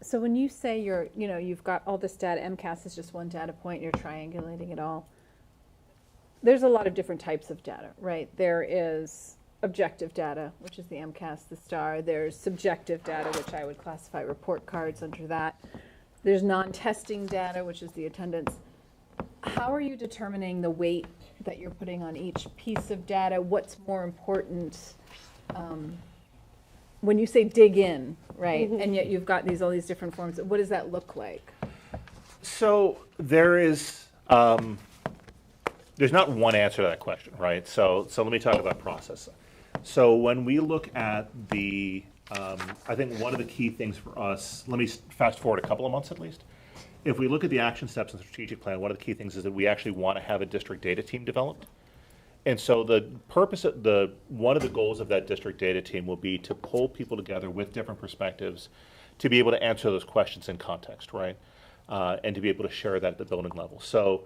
So when you say you've got all this data, MCAS is just one data point, you're triangulating it all. There's a lot of different types of data, right? There is objective data, which is the MCAS, the STAR. There's subjective data, which I would classify report cards under that. There's non-testing data, which is the attendance. How are you determining the weight that you're putting on each piece of data? What's more important? When you say dig in, right, and yet you've got all these different forms, what does that look like? So there's not one answer to that question, right? So let me talk about process. So when we look at I think one of the key things for us, let me fast forward a couple of months at least. If we look at the action steps in the strategic plan, one of the key things is that we actually want to have a district data team developed. And so the purpose of one of the goals of that district data team will be to pull people together with different perspectives to be able to answer those questions in context, right? And to be able to share that at the building level. So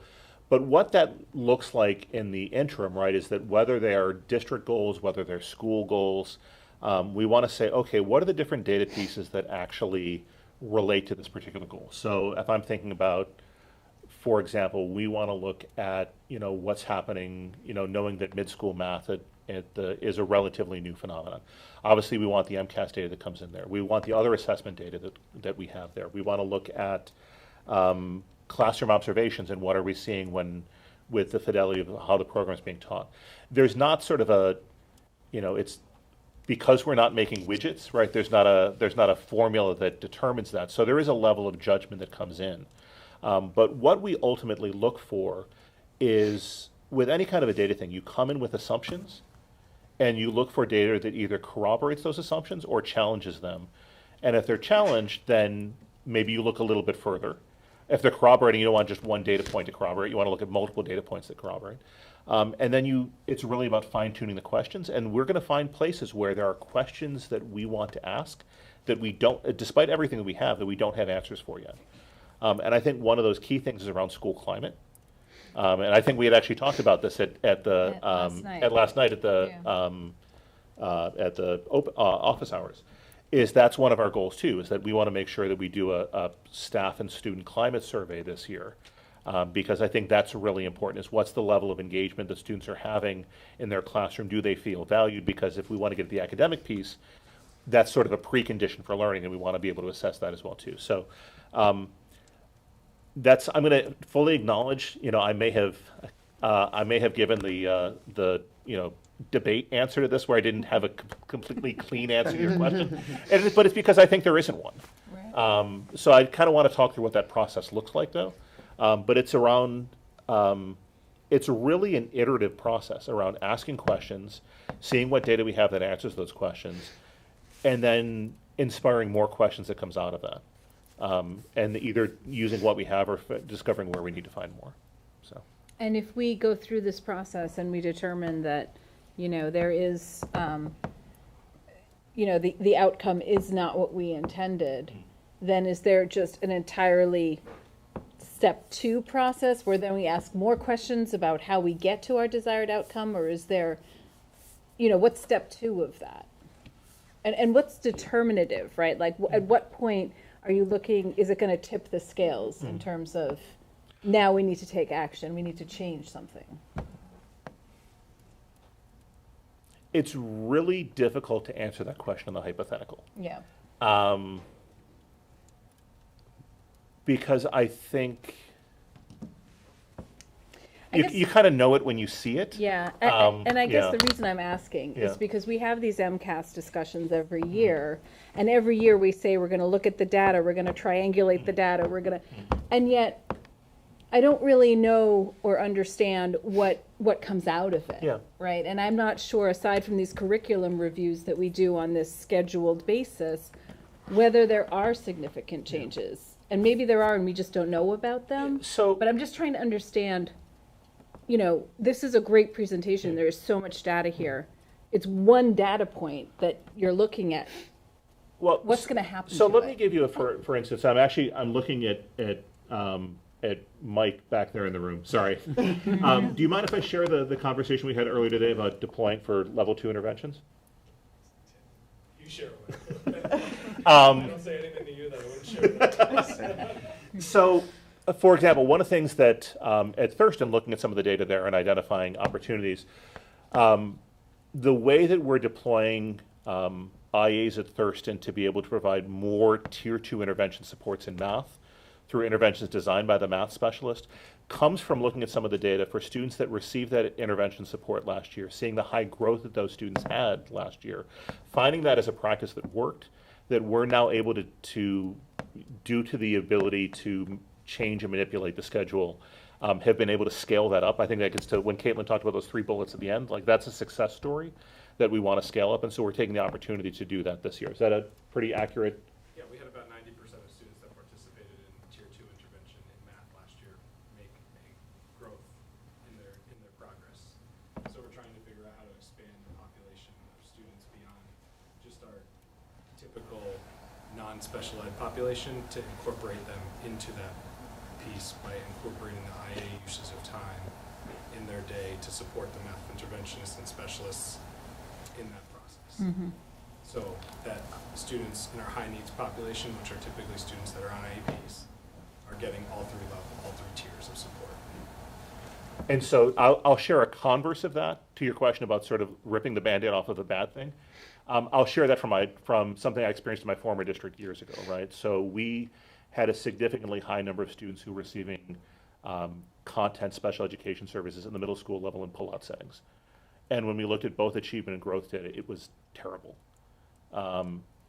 But what that looks like in the interim, right, is that whether they are district goals, whether they're school goals, we want to say, okay, what are the different data pieces that actually relate to this particular goal? So if I'm thinking about, for example, we want to look at, what's happening, knowing that mid-school math is a relatively new phenomenon. Obviously, we want the MCAS data that comes in there. We want the other assessment data that we have there. We want to look at classroom observations and what are we seeing with the fidelity of how the program is being taught. There's not sort of a, it's because we're not making widgets, right? There's not a formula that determines that. So there is a level of judgment that comes in. But what we ultimately look for is, with any kind of a data thing, you come in with assumptions and you look for data that either corroborates those assumptions or challenges them. And if they're challenged, then maybe you look a little bit further. If they're corroborating, you don't want just one data point to corroborate. You want to look at multiple data points that corroborate. And then it's really about fine-tuning the questions. And we're going to find places where there are questions that we want to ask that we don't, despite everything that we have, that we don't have answers for yet. And I think one of those key things is around school climate. And I think we had actually talked about this at last night at the office hours. That's one of our goals too, is that we want to make sure that we do a staff and student climate survey this year. Because I think that's really important, is what's the level of engagement that students are having in their classroom? Do they feel valued? Because if we want to get the academic piece, that's sort of a precondition for learning, and we want to be able to assess that as well too. So I'm going to fully acknowledge, I may have given the debate answer to this where I didn't have a completely clean answer to your question, but it's because I think there isn't one. Right. So I kind of want to talk through what that process looks like, though. But it's around, it's really an iterative process around asking questions, seeing what data we have that answers those questions, and then inspiring more questions that comes out of that. And either using what we have or discovering where we need to find more. So. And if we go through this process and we determine that, there is, the outcome is not what we intended, then is there just an entirely step 2 process where then we ask more questions about how we get to our desired outcome, or is there, what's step 2 of that? And what's determinative, right? Like at what point are you looking, is it going to tip the scales in terms of now we need to take action, we need to change something? It's really difficult to answer that question in the hypothetical. Yeah. Because I think you kind of know it when you see it. Yeah, and I guess the reason I'm asking is because we have these MCAS discussions every year, and every year we say we're going to look at the data, we're going to triangulate the data, and yet I don't really know or understand what comes out of it. Yeah. Right, and I'm not sure, aside from these curriculum reviews that we do on this scheduled basis, whether there are significant changes. And maybe there are, and we just don't know about them. But I'm just trying to understand, this is a great presentation. There is so much data here. It's one data point that you're looking at. Well, what's going to happen? So let me give you for instance. I'm looking at Mike back there in the room. Sorry. Do you mind if I share the conversation we had earlier today about deploying for level 2 interventions? You share it. I don't say anything to you that I wouldn't share it. So, for example, one of the things that at Thurston, looking at some of the data there and identifying opportunities, the way that we're deploying IAs at Thurston to be able to provide more Tier 2 intervention supports in math through interventions designed by the math specialist comes from looking at some of the data for students that received that intervention support last year, seeing the high growth that those students had last year, finding that as a practice that worked, that we're now able to due to the ability to change and manipulate the schedule, have been able to scale that up. I think that gets to when Caitlin talked about those 3 bullets at the end, like that's a success story that we want to scale up, and so we're taking the opportunity to do that this year. Is that a pretty accurate? Yeah, we had about 90% of students that participated in Tier 2 intervention in math last year make growth in their progress. So we're trying to figure out how to expand the population of students beyond just our typical non-special ed population to incorporate them into that piece by incorporating the IA uses of time in their day to support the math interventionists and specialists in that process. So that students in our high needs population, which are typically students that are on IEPs, are getting all three tiers of support. And so I'll share a converse of that to your question about sort of ripping the Band-Aid off of a bad thing. I'll share that from something I experienced in my former district years ago, right? So we had a significantly high number of students who were receiving content special education services in the middle school level and pull-out settings. And when we looked at both achievement and growth data, it was terrible.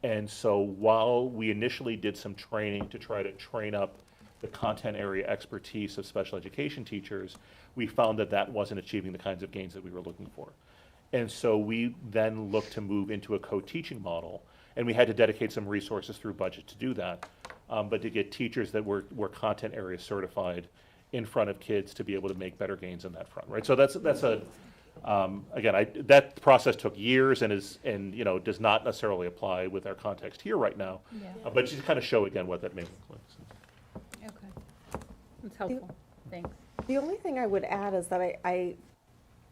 And so while we initially did some training to try to train up the content area expertise of special education teachers, we found that that wasn't achieving the kinds of gains that we were looking for. And so we then looked to move into a co-teaching model, and we had to dedicate some resources through budget to do that, but to get teachers that were content area certified in front of kids to be able to make better gains on that front, right? So that's a again, that process took years and does not necessarily apply with our context here right now, but just kind of show again what that may look like. Okay. That's helpful. Thanks. The only thing I would add is that I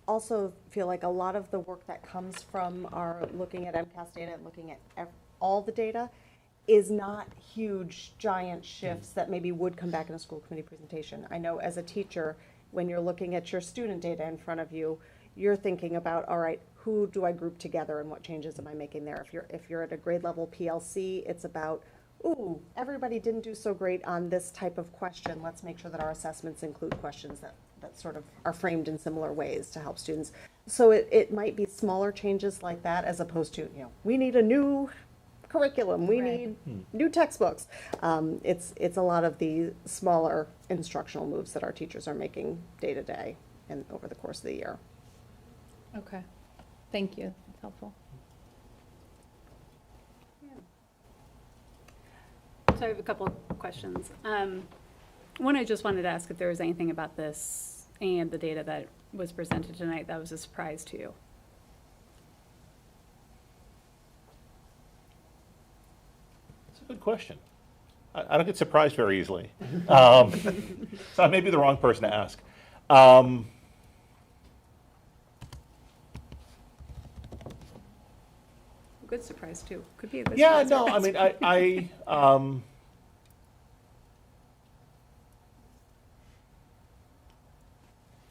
also feel like a lot of the work that comes from our looking at MCAS data and looking at all the data is not huge, giant shifts that maybe would come back in a school committee presentation. I know as a teacher, when you're looking at your student data in front of you, you're thinking about, all right, who do I group together and what changes am I making there? If you're at a grade level PLC, it's about, ooh, everybody didn't do so great on this type of question. Let's make sure that our assessments include questions that sort of are framed in similar ways to help students. So it might be smaller changes like that as opposed to, we need a new curriculum, we need new textbooks. It's a lot of the smaller instructional moves that our teachers are making day to day and over the course of the year. Okay. Thank you. That's helpful. So I have a couple of questions. One, I just wanted to ask if there was anything about this and the data that was presented tonight that was a surprise to you. That's a good question. I don't get surprised very easily. So I may be the wrong person to ask. Good surprise too. Could be a good Yeah, surprise. no, I mean,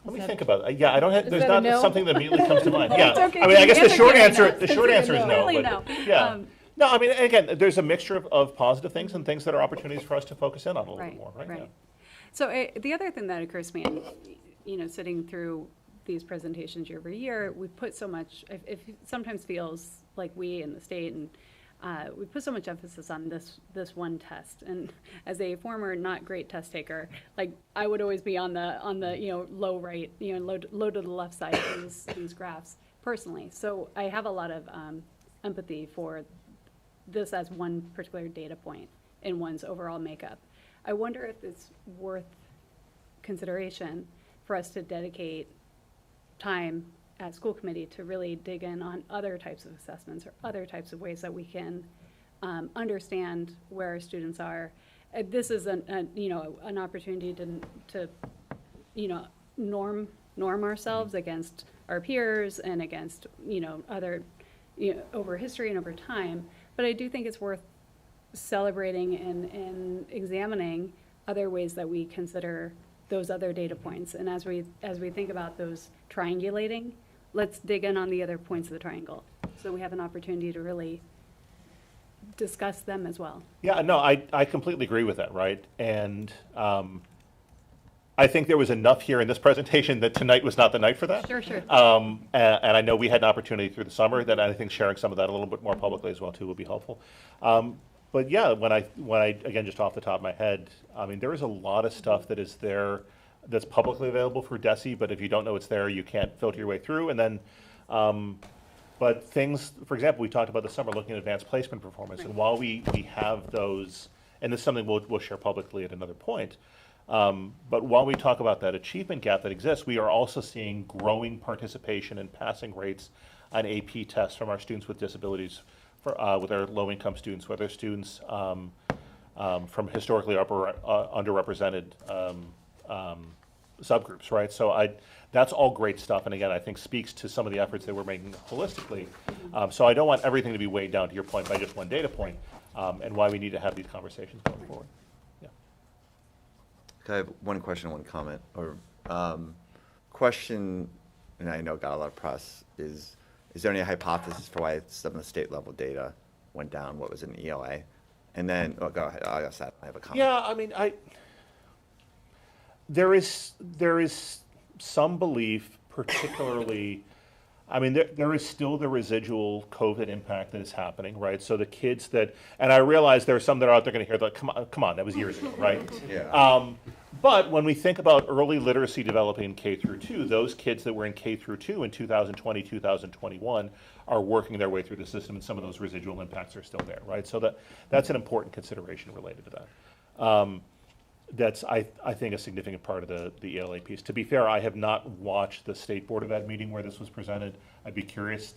let me think about it. Yeah, I don't have, there's that a not no? something that immediately comes to mind. Yeah, It's okay. I mean, I guess the Answer short Karen answer, now. the short answer is no. Really but, no. Yeah. No, I mean, again, there's a mixture of positive things and things that are opportunities for us to focus in on a little bit more, right? Right. Yeah. So the other thing that occurs to me, and, sitting through these presentations year over year, we put so much, it sometimes feels like we in the state and we put so much emphasis on this one test. And as a former not great test taker, like I would always be on the low right, low to the left side of these graphs personally. So I have a lot of empathy for this as one particular data point in one's overall makeup. I wonder if it's worth consideration for us to dedicate time at school committee to really dig in on other types of assessments or other types of ways that we can understand where our students are. This is an opportunity to norm ourselves against our peers and against other over history and over time. But I do think it's worth celebrating and examining other ways that we consider those other data points. And as we think about those triangulating, let's dig in on the other points of the triangle so we have an opportunity to really discuss them as well. Yeah, no, I completely agree with that, right? And I think there was enough here in this presentation that tonight was not the night for that. Sure. And I know we had an opportunity through the summer that I think sharing some of that a little bit more publicly as well too will be helpful. But yeah, when I again, just off the top of my head, I mean, there is a lot of stuff that is there that's publicly available for DESE, but if you don't know it's there, you can't filter your way through. And then, but things, for example, we talked about this summer looking at advanced placement performance. Right. And while we have those, and this is something we'll share publicly at another point, but while we talk about that achievement gap that exists, we are also seeing growing participation and passing rates on AP tests from our students with disabilities, with our low-income students, with our students from historically underrepresented subgroups, right? So that's all great stuff, and again, I think speaks to some of the efforts that we're making holistically. So I don't want everything to be weighed down, to your point, by just one data point, and why we need to have these conversations going forward. Yeah. I have one question, one comment, or question, and I know got a lot of press, is there any hypothesis for why some of the state level data went down? What was in ELA? And then, oh, go ahead, I guess I have a comment. Yeah, I mean, there is some belief, particularly, I mean, there is still the residual COVID impact that is happening, right? So the kids that, and I realize there are some that are out there going to hear, like, come on, that was years ago, right? Yeah. But when we think about early literacy developing in K through 2, those kids that were in K through 2 in 2020, 2021 are working their way through the system, and some of those residual impacts are still there, right? So that's an important consideration related to that. That's, I think, a significant part of the ELA piece. To be fair, I have not watched the State Board of Ed meeting where this was presented. I'd be curious,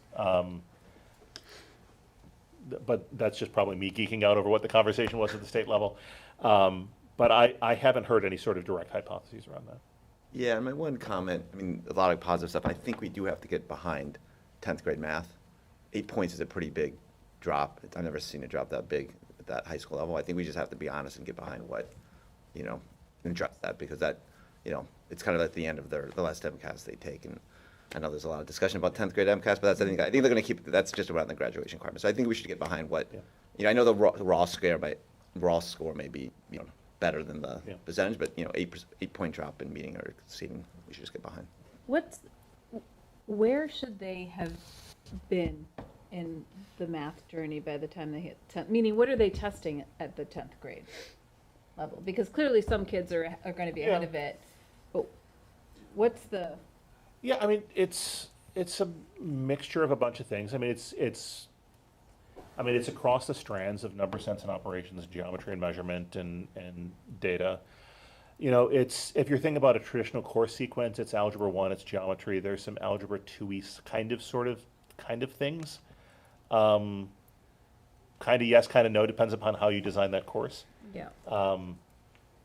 but that's just probably me geeking out over what the conversation was at the state level. But I haven't heard any sort of direct hypotheses around that. Yeah, my one comment, I mean, a lot of positive stuff. I think we do have to get behind 10th grade math. 8 points is a pretty big drop. I've never seen a drop that big at that high school level. I think we just have to be honest and get behind what, and address that, because that, it's kind of at the end of the last MCAS they take. And I know there's a lot of discussion about 10th grade MCAS, but I think they're going to keep, that's just around the graduation requirement. So I think we should get behind what, I know the raw score may be, better than the percentage, but 8-point drop in meeting or exceeding, we should just get behind. Where should they have been in the math journey by the time they hit 10th? Meaning, what are they testing at the 10th grade level? Because clearly some kids are going to be ahead of it, but what's the? Yeah, I mean, it's a mixture of a bunch of things. I mean, it's across the strands of number, sense, and operations, geometry and measurement, and data. If you're thinking about a traditional course sequence, it's Algebra 1, it's geometry. There's some Algebra 2-y kind of things. Kind of yes, kind of no, depends upon how you design that course. Yeah.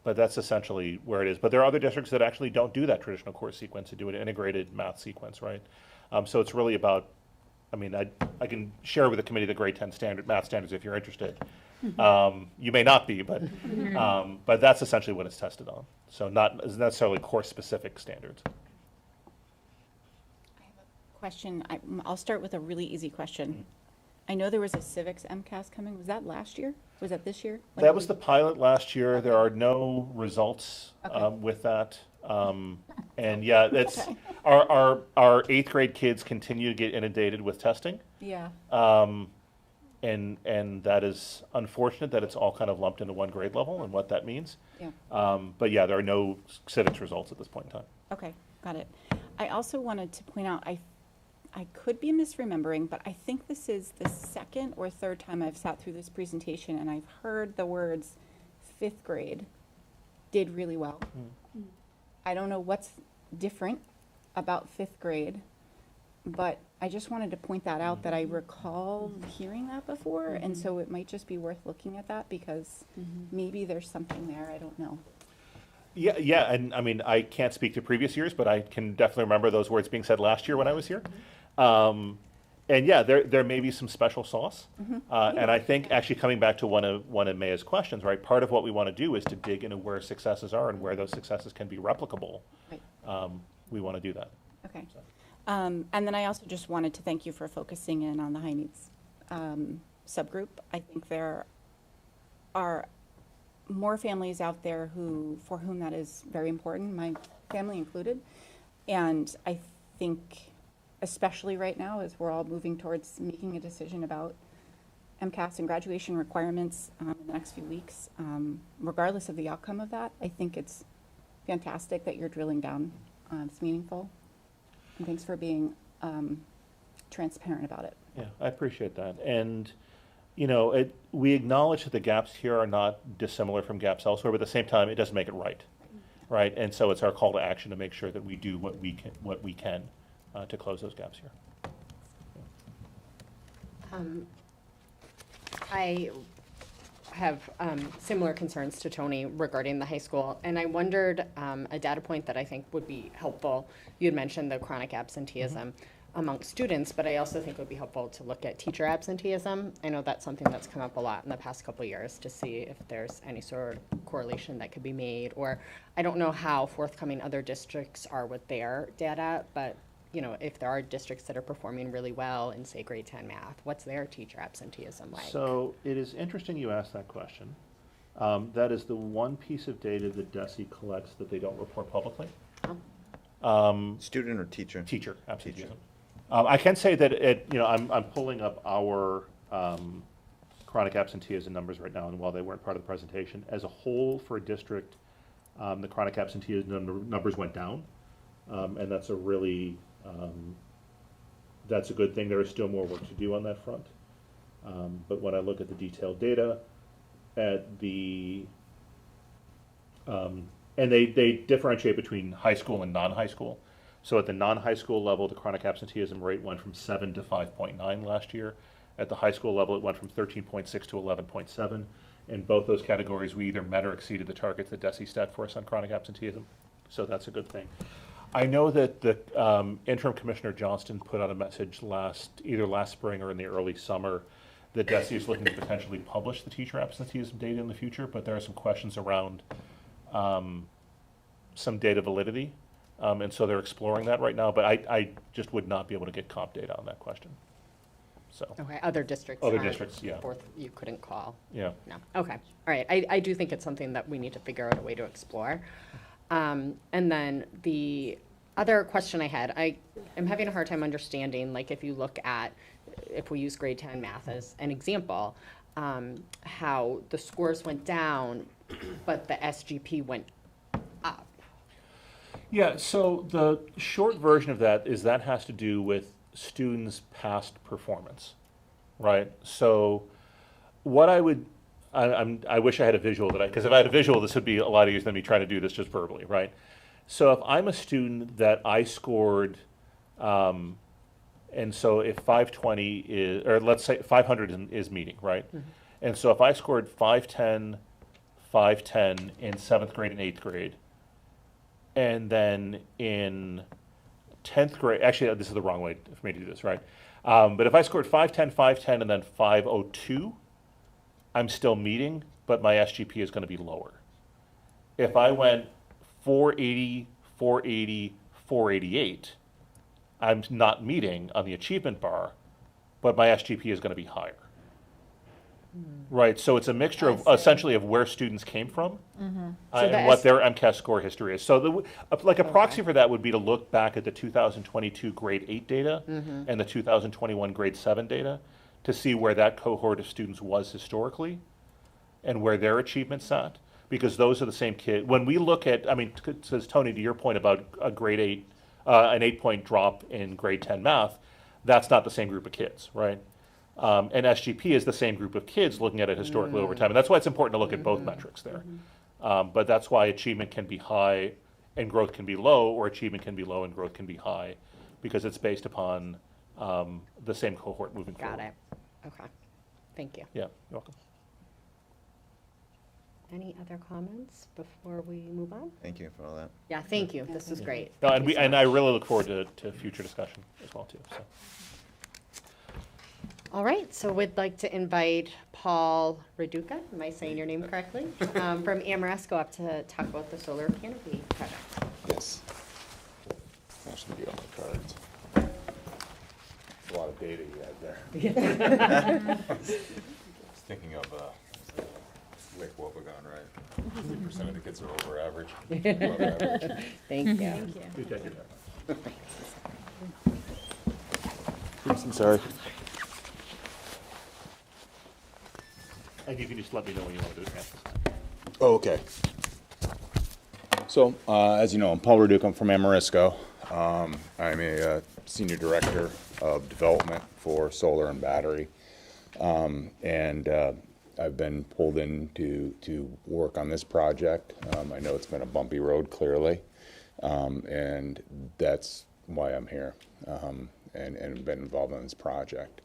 But that's essentially where it is. But there are other districts that actually don't do that traditional course sequence and do an integrated math sequence, right? So it's really about, I mean, I can share with the committee the grade 10 math standards if you're interested. You may not be, but that's essentially what it's tested on. So not necessarily course-specific standards. I have a question. I'll start with a really easy question. I know there was a civics MCAS coming. Was that last year? Was that this year? That was the pilot last year. There are no results with that. And yeah, it's our 8th grade kids continue to get inundated with testing. Yeah. And that is unfortunate that it's all kind of lumped into one grade level and what that means. Yeah. But yeah, there are no civics results at this point in time. Okay, got it. I also wanted to point out, I could be misremembering, but I think this is the second or third time I've sat through this presentation and I've heard the words 5th grade did really well. I don't know what's different about 5th grade, but I just wanted to point that out, that I recall hearing that before, and so it might just be worth looking at that, because maybe there's something there, I don't know. Yeah, and I mean, I can't speak to previous years, but I can definitely remember those words being said last year when I was here. And yeah, there may be some special sauce. And I think actually coming back to one of Maya's questions, right, part of what we want to do is to dig into where successes are and where those successes can be replicable. Right. We want to do that. Okay. And then I also just wanted to thank you for focusing in on the high needs subgroup. I think there are more families out there for whom that is very important, my family included. And I think, especially right now, as we're all moving towards making a decision about MCAS and graduation requirements in the next few weeks, regardless of the outcome of that, I think it's fantastic that you're drilling down. It's meaningful. And thanks for being transparent about it. Yeah, I appreciate that. And, we acknowledge that the gaps here are not dissimilar from gaps elsewhere, but at the same time, it doesn't make it right? And so it's our call to action to make sure that we do what we can to close those gaps here. I have similar concerns to Tony regarding the high school, and I wondered a data point that I think would be helpful. You had mentioned the chronic absenteeism amongst students, but I also think it would be helpful to look at teacher absenteeism. I know that's something that's come up a lot in the past couple of years to see if there's any sort of correlation that could be made, or I don't know how forthcoming other districts are with their data, but you know, if there are districts that are performing really well in, say, grade 10 math, what's their teacher absenteeism like? So it is interesting you asked that question. That is the one piece of data that DESE collects that they don't report publicly. Student or teacher? Teacher absenteeism. I can say that I'm pulling up our chronic absenteeism numbers right now, and while they weren't part of the presentation, as a whole for a district, the chronic absenteeism numbers went down, and that's a really that's a good thing. There is still more work to do on that front, but when I look at the detailed data, at the and they differentiate between high school and non-high school. So at the non-high school level, the chronic absenteeism rate went from 7 to 5.9 last year. At the high school level, it went from 13.6 to 11.7. In both those categories, we either met or exceeded the targets that DESE set for us on chronic absenteeism. So that's a good thing. I know that the interim Commissioner Johnston put out a message either last spring or in the early summer that DESE is looking to potentially publish the teacher absenteeism data in the future, but there are some questions around some data validity. And so they're exploring that right now, but I just would not be able to get comp data on that question. So. Okay, other districts. Other districts, yeah. You couldn't call. Yeah. No, okay, all right, I do think it's something that we need to figure out a way to explore. And then the other question I had, I am having a hard time understanding, like if you look at, if we use grade 10 math as an example, how the scores went down, but the SGP went up. Yeah, so the short version of that is that has to do with students' past performance, right? So what I wish I had a visual because if I had a visual, this would be a lot easier than me trying to do this just verbally, right? So if I'm a student that I scored, and so if 520 is, or let's say 500 is meeting, right? Mm-hmm. And so if I scored 510, 510 in 7th grade and 8th grade, and then in 10th grade, actually this is the wrong way for me to do this, right? But if I scored 510, 510, and then 502, I'm still meeting, but my SGP is going to be lower. If I went 480, 480, 488, I'm not meeting on the achievement bar, but my SGP is going to be higher. Right, so it's a mixture of essentially of where students came from and what their MCAS score history is. So like a proxy for that would be to look back at the 2022 grade 8 data and the 2021 grade 7 data to see where that cohort of students was historically and where their achievement sat, because those are the same kids. When we look at, I mean, says Tony, to your point about a grade 8, an 8-point drop in grade 10 math, that's not the same group of kids, right? And SGP is the same group of kids looking at it historically over time. And that's why it's important to look at both metrics there. But that's why achievement can be high and growth can be low, or achievement can be low and growth can be high, because it's based upon the same cohort moving forward. Got it. Okay. Thank you. Yeah, you're welcome. Any other comments before we move on? Thank you for all that. Yeah, thank you. This was great. No, Thank you so I much. really look forward to future discussion as well too. So. All right, so we'd like to invite Paul Raduca, am I saying your name correctly? From Amoresco up to talk about the solar canopy project. Yes. That should be on the cards. A lot of data you had there. I was thinking of Wick Wobegon, right? 50% of the kids are over average. Above average. Thank you. Good job, good job. Oops, I'm sorry. And you can just let me know when you want to do it. Oh, okay. So, as you know, I'm Paul Raduca. I'm from Amoresco. I'm a senior director of development for solar and battery. And I've been pulled in to work on this project. I know it's been a bumpy road, clearly. And that's why I'm here and been involved in this project.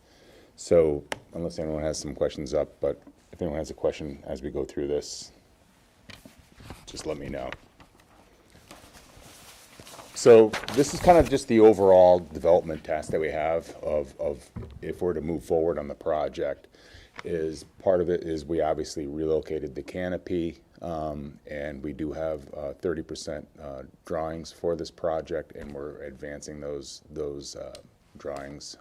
So, unless anyone has some questions up, but if anyone has a question as we go through this, just let me know. So this is kind of just the overall development task that we have of if we're to move forward on the project. Is part of it is we obviously relocated the canopy, and we do have 30% drawings for this project, and we're advancing those drawings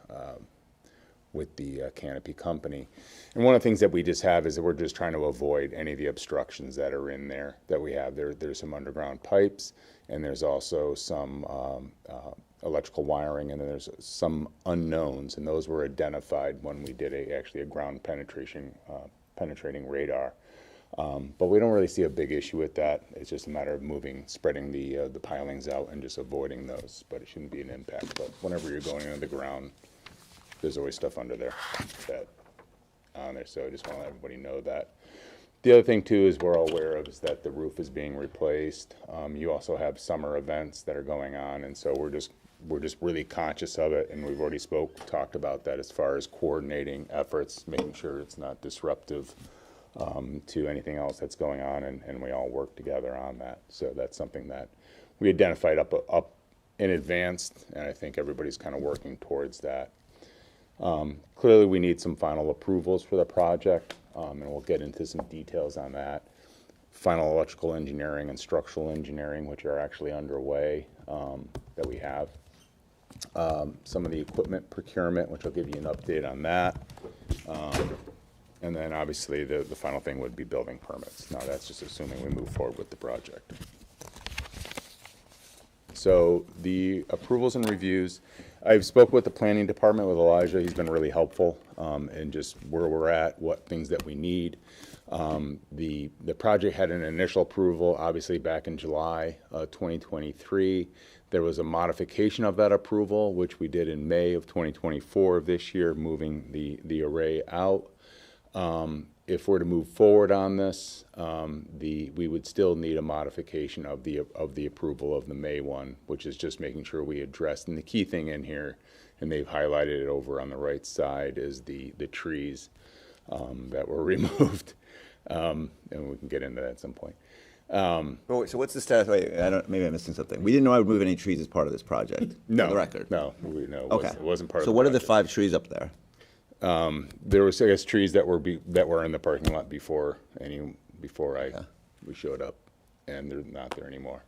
with the Canopy company. And one of the things that we just have is that we're just trying to avoid any of the obstructions that are in there that we have. There's some underground pipes, and there's also some electrical wiring, and then there's some unknowns, and those were identified when we did actually a ground penetrating radar. But we don't really see a big issue with that. It's just a matter of spreading the pilings out and just avoiding those, but it shouldn't be an impact. But whenever you're going into the ground, there's always stuff under there on there, so I just want to let everybody know that. The other thing too is we're all aware of is that the roof is being replaced. You also have summer events that are going on, and so we're just really conscious of it, and we've already talked about that as far as coordinating efforts, making sure it's not disruptive to anything else that's going on, and we all work together on that. So that's something that we identified up in advance, and I think everybody's kind of working towards that. Clearly, we need some final approvals for the project, and we'll get into some details on that. Final electrical engineering and structural engineering, which are actually underway, that we have. Some of the equipment procurement, which I'll give you an update on that. And then obviously the final thing would be building permits. Now that's just assuming we move forward with the project. So the approvals and reviews, I've spoke with the planning department with Elijah. He's been really helpful in just where we're at, what things that we need. The project had an initial approval, obviously back in July 2023. There was a modification of that approval, which we did in May of 2024 of this year, moving the array out. If we're to move forward on this, we would still need a modification of the approval of the May one, which is just making sure we address. And the key thing in here, and they've highlighted it over on the right side, is the trees that were removed, and we can get into that at some point. So what's the status? Wait, maybe I'm missing something. We didn't know I would move any trees as part of this project. No, for the record. No, Okay. It wasn't part of So the what are the project. 5 trees up there? There was, I guess, trees that were in the parking lot before we showed up, and they're not there anymore.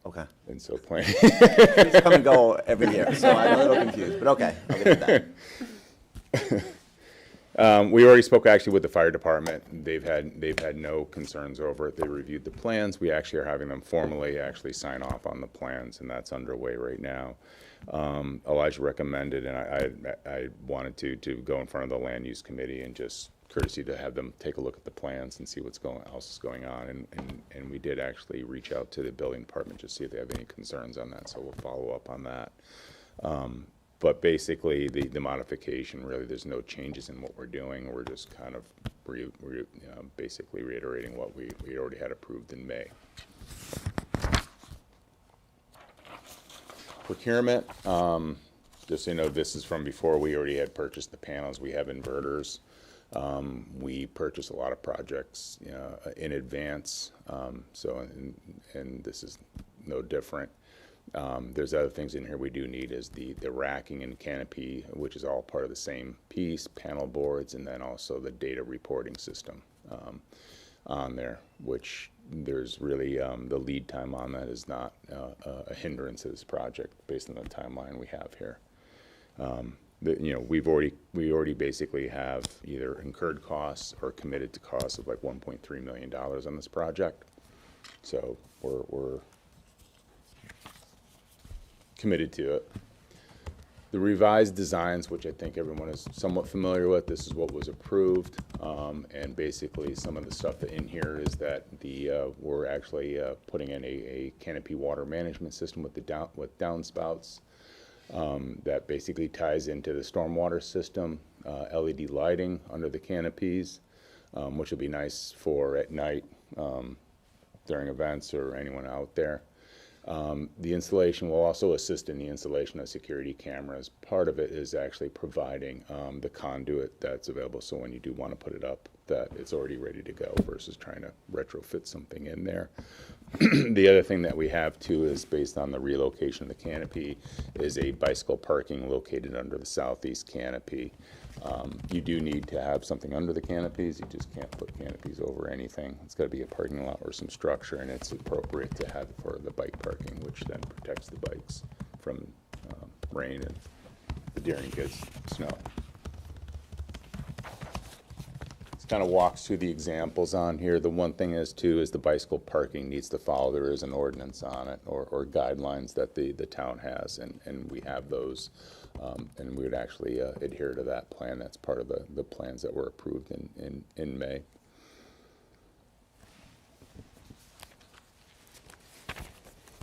Okay. And so plan. Trees come and go every year, so I'm a little confused, but okay, I'll get to that. We already spoke actually with the fire department. They've had no concerns over it. They reviewed the plans. We actually are having them formally actually sign off on the plans, and that's underway right now. Elijah recommended, and I wanted to go in front of the land use committee and just courtesy to have them take a look at the plans and see what's else is going on. And we did actually reach out to the building department to see if they have any concerns on that. So we'll follow up on that. But basically, the modification, really, there's no changes in what we're doing. We're just kind of basically reiterating what we already had approved in May. Procurement, just so you know, this is from before we already had purchased the panels. We have inverters. We purchase a lot of projects in advance, and this is no different. There's other things in here we do need is the racking and canopy, which is all part of the same piece, panel boards, and then also the data reporting system on there, which there's really the lead time on that is not a hindrance to this project based on the timeline we have here. We already basically have either incurred costs or committed to costs of like $1.3 million on this project. So we're committed to it. The revised designs, which I think everyone is somewhat familiar with, this is what was approved, and basically some of the stuff in here is that we're actually putting in a canopy water management system with downspouts that basically ties into the stormwater system, LED lighting under the canopies, which will be nice for at night during events or anyone out there. The installation will also assist in the installation of security cameras. Part of it is actually providing the conduit that's available, so when you do want to put it up, that it's already ready to go versus trying to retrofit something in there. The other thing that we have too is based on the relocation of the canopy is a bicycle parking located under the southeast canopy. You do need to have something under the canopies. You just can't put canopies over anything. It's got to be a parking lot or some structure, and it's appropriate to have for the bike parking, which then protects the bikes from rain and the daring kids snow. Kind of walks through the examples on here. The one thing is too is the bicycle parking needs to follow. There is an ordinance on it or guidelines that the town has, and we have those, and we would actually adhere to that plan. That's part of the plans that were approved in May.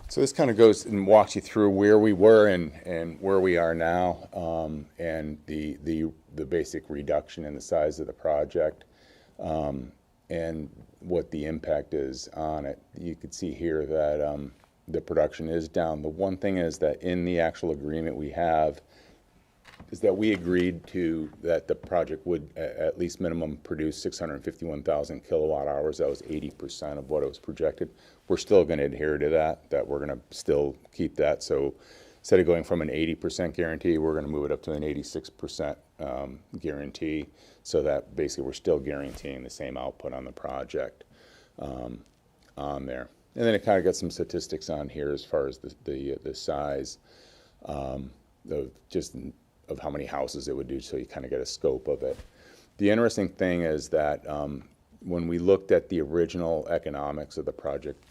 So this kind of goes and walks you through where we were and where we are now, and the basic reduction in the size of the project. And what the impact is on it. You can see here that the production is down. The one thing is that in the actual agreement we have is that we agreed to that the project would at least minimum produce 651,000 kilowatt hours. That was 80% of what it was projected. We're still going to adhere to that we're going to still keep that. So instead of going from an 80% guarantee, we're going to move it up to an 86% guarantee, so that basically we're still guaranteeing the same output on the project on there. And then it kind of got some statistics on here as far as the size of how many houses it would do, so you kind of get a scope of it. The interesting thing is that when we looked at the original economics of the project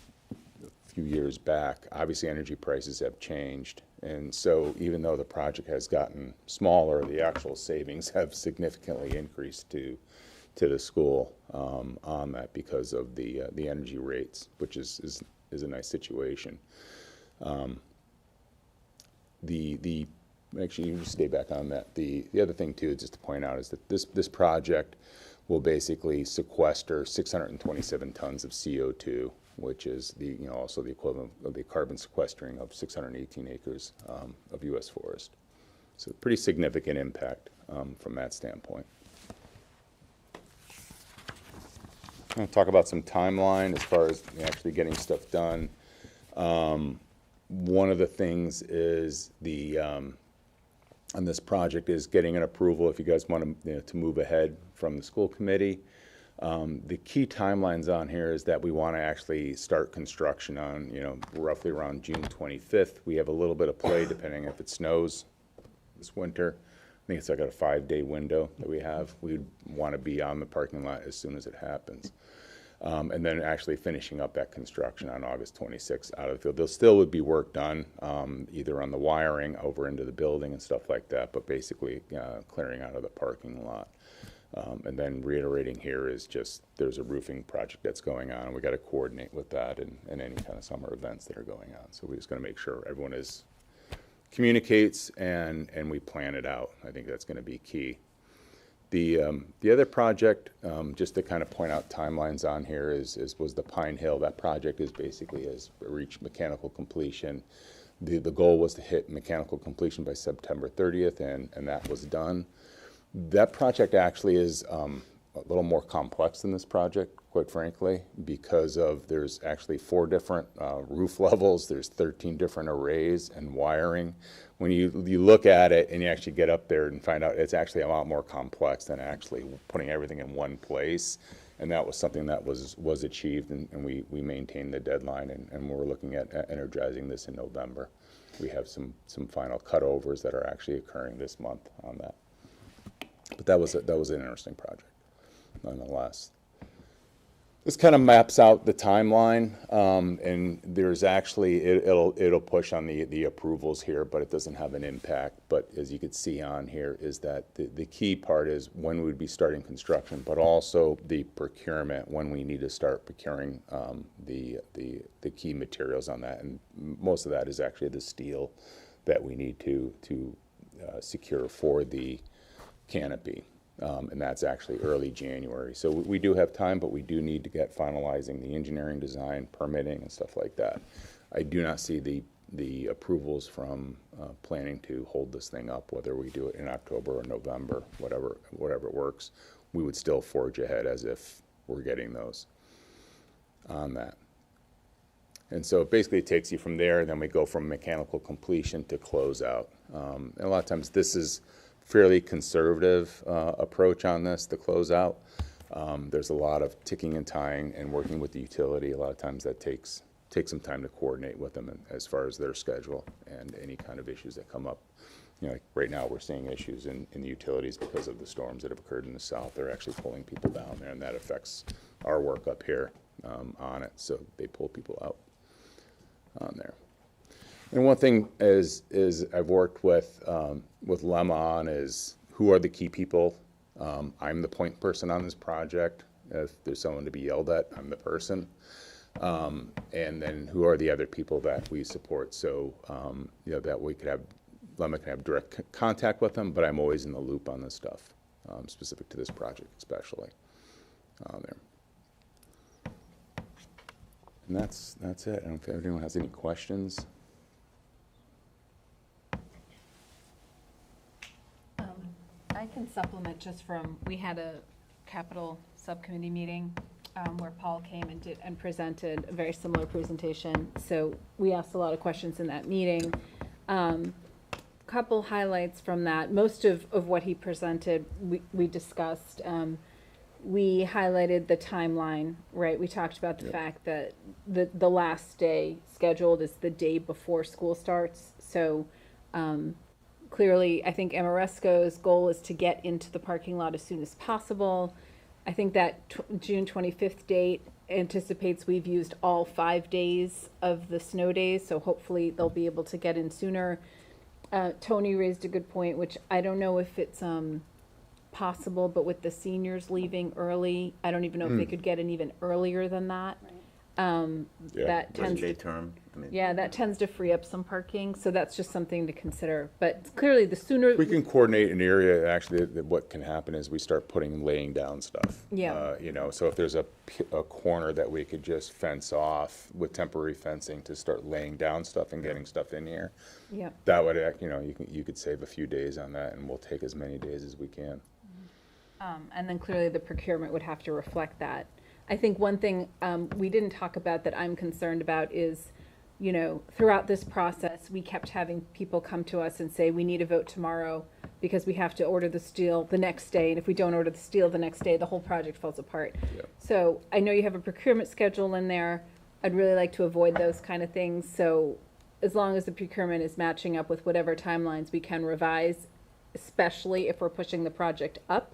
a few years back, obviously energy prices have changed. And so even though the project has gotten smaller, the actual savings have significantly increased to the school on that because of the energy rates, which is a nice situation. Actually, you just stay back on that. The other thing too, just to point out, is that this project will basically sequester 627 tons of CO2, which is also the equivalent of the carbon sequestering of 618 acres of U.S. forest. So pretty significant impact from that standpoint. I'm going to talk about some timeline as far as actually getting stuff done. One of the things is on this project is getting an approval if you guys want to move ahead from the school committee. The key timelines on here is that we want to actually start construction on, roughly around June 25th. We have a little bit of play depending if it snows this winter. I think it's like a 5-day window that we have. We'd want to be on the parking lot as soon as it happens. And then actually finishing up that construction on August 26th out of the field. There still would be work done, either on the wiring over into the building and stuff like that, but basically clearing out of the parking lot. And then reiterating here is just there's a roofing project that's going on, and we got to coordinate with that and any kind of summer events that are going on. So we just got to make sure everyone communicates and we plan it out. I think that's going to be key. The other project, just to kind of point out timelines on here, was the Pine Hill. That project has reached mechanical completion. The goal was to hit mechanical completion by September 30th, and that was done. That project actually is a little more complex than this project, quite frankly, because there's actually 4 different roof levels, there's 13 different arrays and wiring. When you look at it and you actually get up there and find out it's actually a lot more complex than actually putting everything in one place. And that was something that was achieved, and we maintained the deadline, and we're looking at energizing this in November. We have some final cutovers that are actually occurring this month on that. But that was an interesting project, nonetheless. This kind of maps out the timeline, and there's actually it'll push on the approvals here, but it doesn't have an impact. But as you can see on here, is that the key part is when we would be starting construction, but also the procurement, when we need to start procuring the key materials on that, and most of that is actually the steel that we need to secure for the canopy. And that's actually early January. So we do have time, but we do need to get finalizing the engineering design, permitting, and stuff like that. I do not see the approvals from planning to hold this thing up, whether we do it in October or November, whatever works. We would still forge ahead as if we're getting those on that. And so basically it takes you from there, and then we go from mechanical completion to closeout. And a lot of times this is fairly conservative approach on this, the closeout. There's a lot of ticking and tying and working with the utility. A lot of times that takes some time to coordinate with them as far as their schedule and any kind of issues that come up. You know, like right now we're seeing issues in the utilities because of the storms that have occurred in the south. They're actually pulling people down there, and that affects our work up here on it. So they pull people out on there. And one thing is I've worked with Lemma on is who are the key people. I'm the point person on this project. If there's someone to be yelled at, I'm the person. And then who are the other people that we support? So, you know, that we could have, Lemma can have direct contact with them, but I'm always in the loop on this stuff, specific to this project especially there. And that's it. I don't know if anyone has any questions. I can supplement just from, we had a capital subcommittee meeting where Paul came and presented a very similar presentation. So we asked a lot of questions in that meeting. Couple highlights from that. Most of what he presented, we discussed. We highlighted the timeline, right? We talked about the fact that the last day scheduled is the day before school starts. So clearly, I think Amoresco's goal is to get into the parking lot as soon as possible. I think that June 25th date anticipates we've used all 5 days of the snow days, so hopefully they'll be able to get in sooner. Tony raised a good point, which I don't know if it's possible, but with the seniors leaving early, I don't even know if they could get in even earlier than that. That tends Day term. I mean, yeah, that tends to free up some parking, so that's just something to consider. But clearly, the sooner We can coordinate an area. Actually, what can happen is we start laying down stuff. Yeah. You know, so if there's a corner that we could just fence off with temporary fencing to start laying down stuff and getting stuff in here, yeah. that would, you know, you could save a few days on that, and we'll take as many days as we can. And then clearly the procurement would have to reflect that. I think one thing we didn't talk about that I'm concerned about is, you know, throughout this process, we kept having people come to us and say, we need a vote tomorrow because we have to order the steel the next day. And if we don't order the steel the next day, the whole project falls apart. Yep. So I know you have a procurement schedule in there. I'd really like to avoid those kind of things. So as long as the procurement is matching up with whatever timelines we can revise, especially if we're pushing the project up,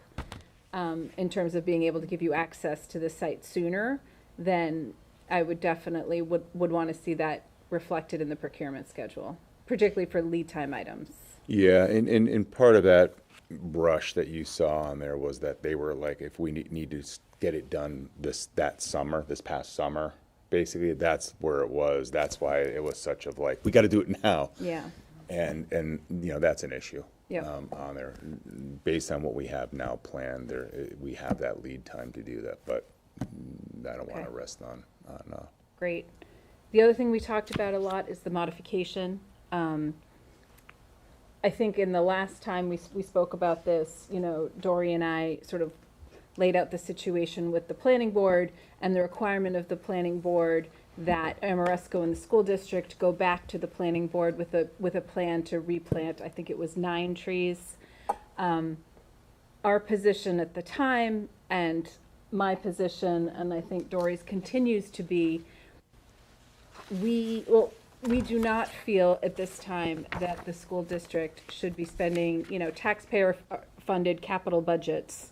in terms of being able to give you access to the site sooner, then I would definitely would want to see that reflected in the procurement schedule, particularly for lead time items. Yeah, and part of that rush that you saw on there was that they were like, if we need to get it done this past summer, basically that's where it was. That's why it was such of like, we got to do it now. Yeah. And you know, that's an issue. Yeah. On there, based on what we have now planned, there we have that lead time to do that, but I don't want to rest on. Great. The other thing we talked about a lot is the modification. I think in the last time we spoke about this, you know, Dory and I sort of laid out the situation with the planning board and the requirement of the planning board that Amoresco and the school district go back to the planning board with a plan to replant, I think it was 9 trees. Our position at the time and my position, and I think Dory's continues to be, we do not feel at this time that the school district should be spending, you know, taxpayer funded capital budgets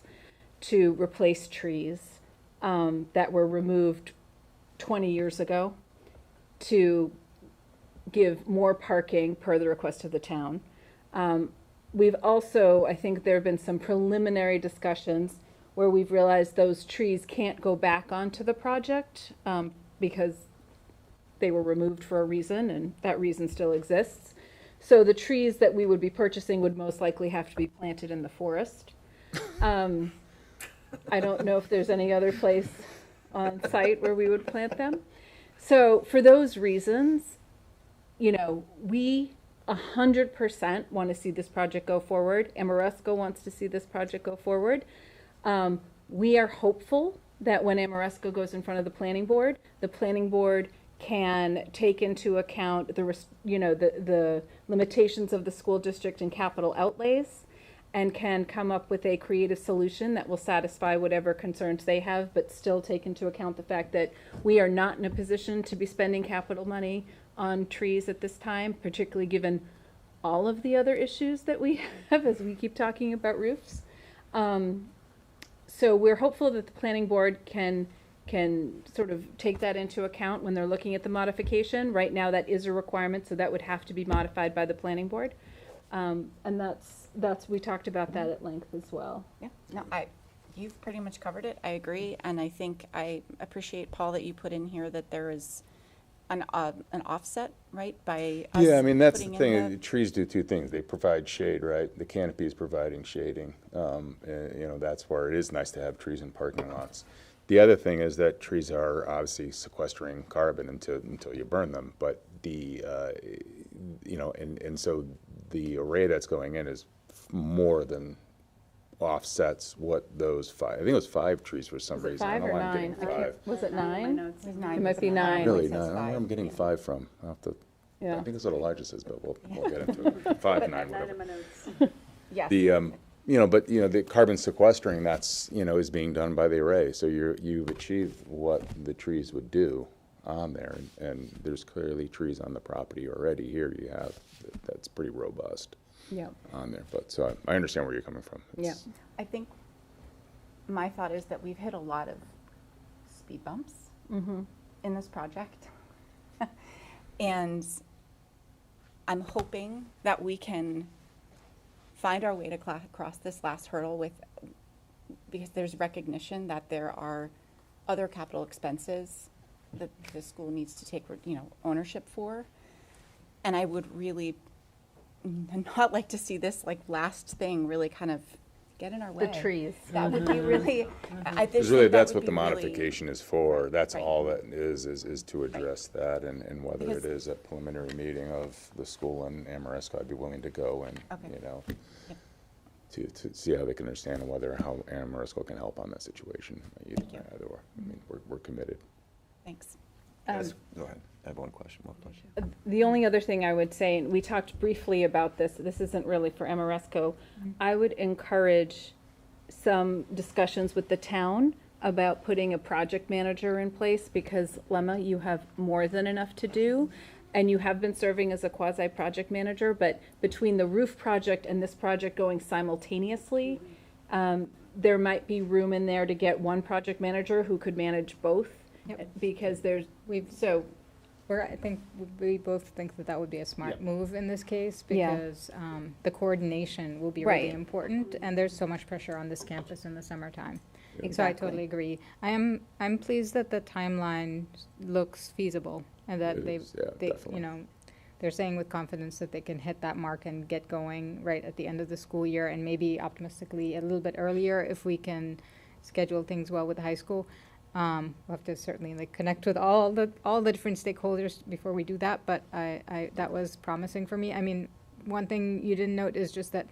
to replace trees that were removed 20 years ago to give more parking per the request of the town. We've also, I think there have been some preliminary discussions where we've realized those trees can't go back onto the project because they were removed for a reason, and that reason still exists. So the trees that we would be purchasing would most likely have to be planted in the forest. I don't know if there's any other place on site where we would plant them. So for those reasons, you know, we 100% want to see this project go forward. Amoresco wants to see this project go forward. We are hopeful that when Amoresco goes in front of the planning board can take into account the limitations of the school district and capital outlays, and can come up with a creative solution that will satisfy whatever concerns they have, but still take into account the fact that we are not in a position to be spending capital money on trees at this time, particularly given all of the other issues that we have as we keep talking about roofs. So we're hopeful that the planning board can sort of take that into account when they're looking at the modification. Right now, that is a requirement, so that would have to be modified by the planning board. And we talked about that at length as well. Yeah, no, you've pretty much covered it. I agree, and I think I appreciate, Paul, that you put in here that there is an offset, right, by us Yeah, I mean, that's the putting in thing. Trees do two things. They provide shade, right? The canopy is providing shading. That's where it is nice to have trees in parking lots. The other thing is that trees are obviously sequestering carbon until you burn them. But so the array that's going in is more than offsets what those five. I think it was 5 trees for some Was it reason. I 5 don't know or why I'm 9? getting 5. Was it 9? There's 9. It might be 9. Really, Says 9. I don't know where I'm 5. getting 5 from. I'll have to. Yeah. I think that's what Elijah says, but we'll get into it. 5, 9, whatever. Yes. The carbon sequestering is being done by the array. So you've achieved what the trees would do on there, and there's clearly trees on the property already. Here you have that's pretty robust Yeah. on there. But so I understand where you're coming from. It's- I think my thought is that we've hit a lot of speed bumps in this project. And I'm hoping that we can find our way to cross this last hurdle because there's recognition that there are other capital expenses that the school needs to take, ownership for. And I would really not like to see this last thing really kind of get in our way. The trees. That would be really, Because really, that's what the modification is for. That's Right. all that is to address that, and whether Because- it is a preliminary meeting of the school and Amoresco, I'd be willing to go and, Okay. to see how they can understand how Amoresco can help on that situation. Either or. I mean, we're committed. Thanks. Yes, go ahead. I have one question. The only other thing I would say, and we talked briefly about this isn't really for Amoresco, I would encourage some discussions with the town about putting a project manager in place, because Lemma, you have more than enough to do, and you have been serving as a quasi-project manager, but between the roof project and this project going simultaneously, there might be room in there to get one project manager who could manage both. Yep. Because I think we both think that would be a smart Yeah. move in this case, Yeah. because the coordination will be Right. really important, and there's so much pressure on this campus in the summertime. So I Exactly. totally agree. I'm pleased that the timeline looks feasible, and that It they, is, yeah, definitely. they're saying with confidence that they can hit that mark and get going right at the end of the school year, and maybe optimistically a little bit earlier if we can schedule things well with the high school. We'll have to certainly connect with all the different stakeholders before we do that, but that was promising for me. I mean, one thing you didn't note is just that